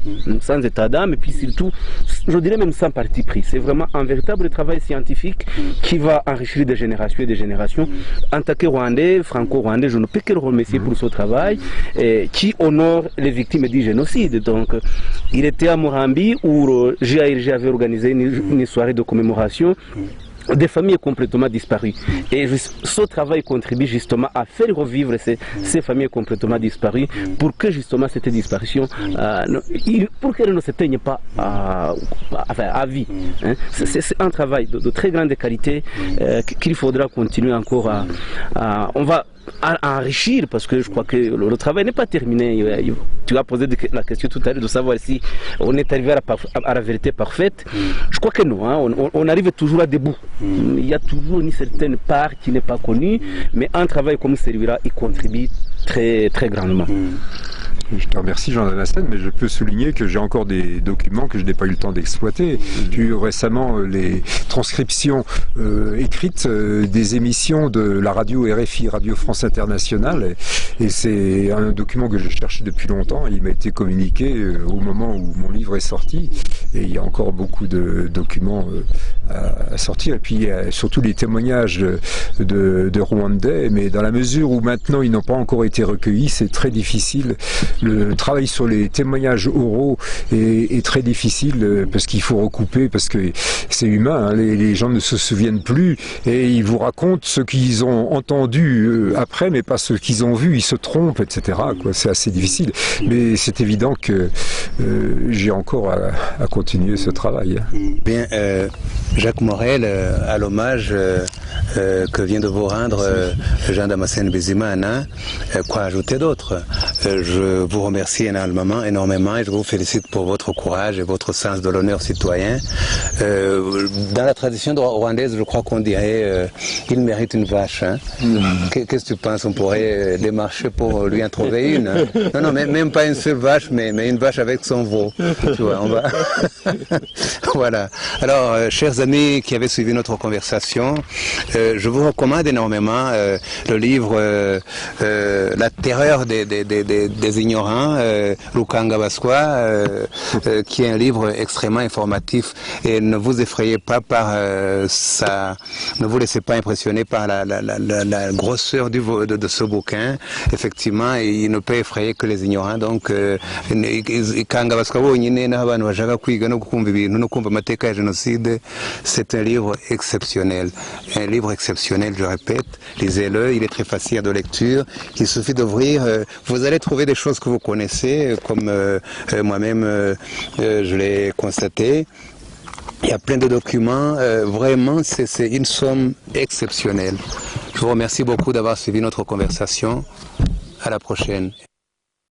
Sans état d'âme, et puis surtout, je dirais même sans parti pris. C'est vraiment un véritable travail scientifique qui va enrichir des générations et des générations. En tant que Rwandais, franco-rwandais, je ne peux que le remercier pour ce travail qui honore les victimes du génocide. Donc, il était à Morambi où GARG avait organisé une soirée de commémoration des familles complètement disparues. Et ce travail contribue justement à faire revivre ces familles complètement disparues pour que justement cette disparition, pour qu'elle ne s'éteigne pas à vie. Hein. C'est un travail de très grande qualité qu'il faudra continuer encore on va enrichir, parce que je crois que le travail n'est pas terminé. Tu as posé la question tout à l'heure de savoir si on est arrivé à la vérité parfaite. Je crois que non, hein. On arrive toujours à des bouts. Il y a toujours une certaine part qui n'est pas connue, mais un travail comme celui-là, il contribue très, très grandement. Je te remercie Jean Damascène, mais je peux souligner que j'ai encore des documents que je n'ai pas eu le temps d'exploiter. J'ai eu récemment les transcriptions écrites des émissions de la radio RFI, Radio France Internationale, et c'est un document que j'ai cherché depuis longtemps. Il m'a été communiqué au moment où mon livre est sorti, et il y a encore beaucoup de documents à sortir. Et puis surtout les témoignages de Rwandais, mais dans la mesure où maintenant ils n'ont pas encore été recueillis, c'est très difficile. Le travail sur les témoignages oraux est très difficile parce qu'il faut recouper, parce que c'est humain, hein, les gens ne se souviennent plus et ils vous racontent ce qu'ils ont entendu après, mais pas ce qu'ils ont vu, ils se trompent, etc. C'est assez difficile, mais c'est évident que j'ai encore à continuer ce travail. Bien, Jacques Morel, à l'hommage que vient de vous rendre Jean-Damascène Bizimana, quoi ajouter d'autre? Je vous remercie énormément et je vous félicite pour votre courage et votre sens de l'honneur citoyen. Dans la tradition rwandaise, je crois qu'on dirait il mérite une vache. Hein? Qu'est-ce que tu penses? On pourrait démarcher pour lui en trouver une. Hein? Non, même pas une seule vache, mais une vache avec son veau. Tu vois, on va. Voilà. Alors, chers amis qui avaient suivi notre conversation, je vous recommande énormément le livre La terreur des ignorants, Lukanga Baswa, qui est un livre extrêmement informatif. Et ne vous effrayez pas par ça, ne vous laissez pas impressionner par la grosseur de ce bouquin. Effectivement, il ne peut effrayer que les ignorants. Donc, c'est un livre exceptionnel. Un livre exceptionnel, je répète. Lisez-le, il est très facile de lecture. Il suffit d'ouvrir. Vous allez trouver des choses que vous connaissez, comme moi-même je l'ai constaté. Il y a plein de documents. Vraiment, c'est une somme exceptionnelle. Je vous remercie beaucoup d'avoir suivi notre conversation. À la prochaine.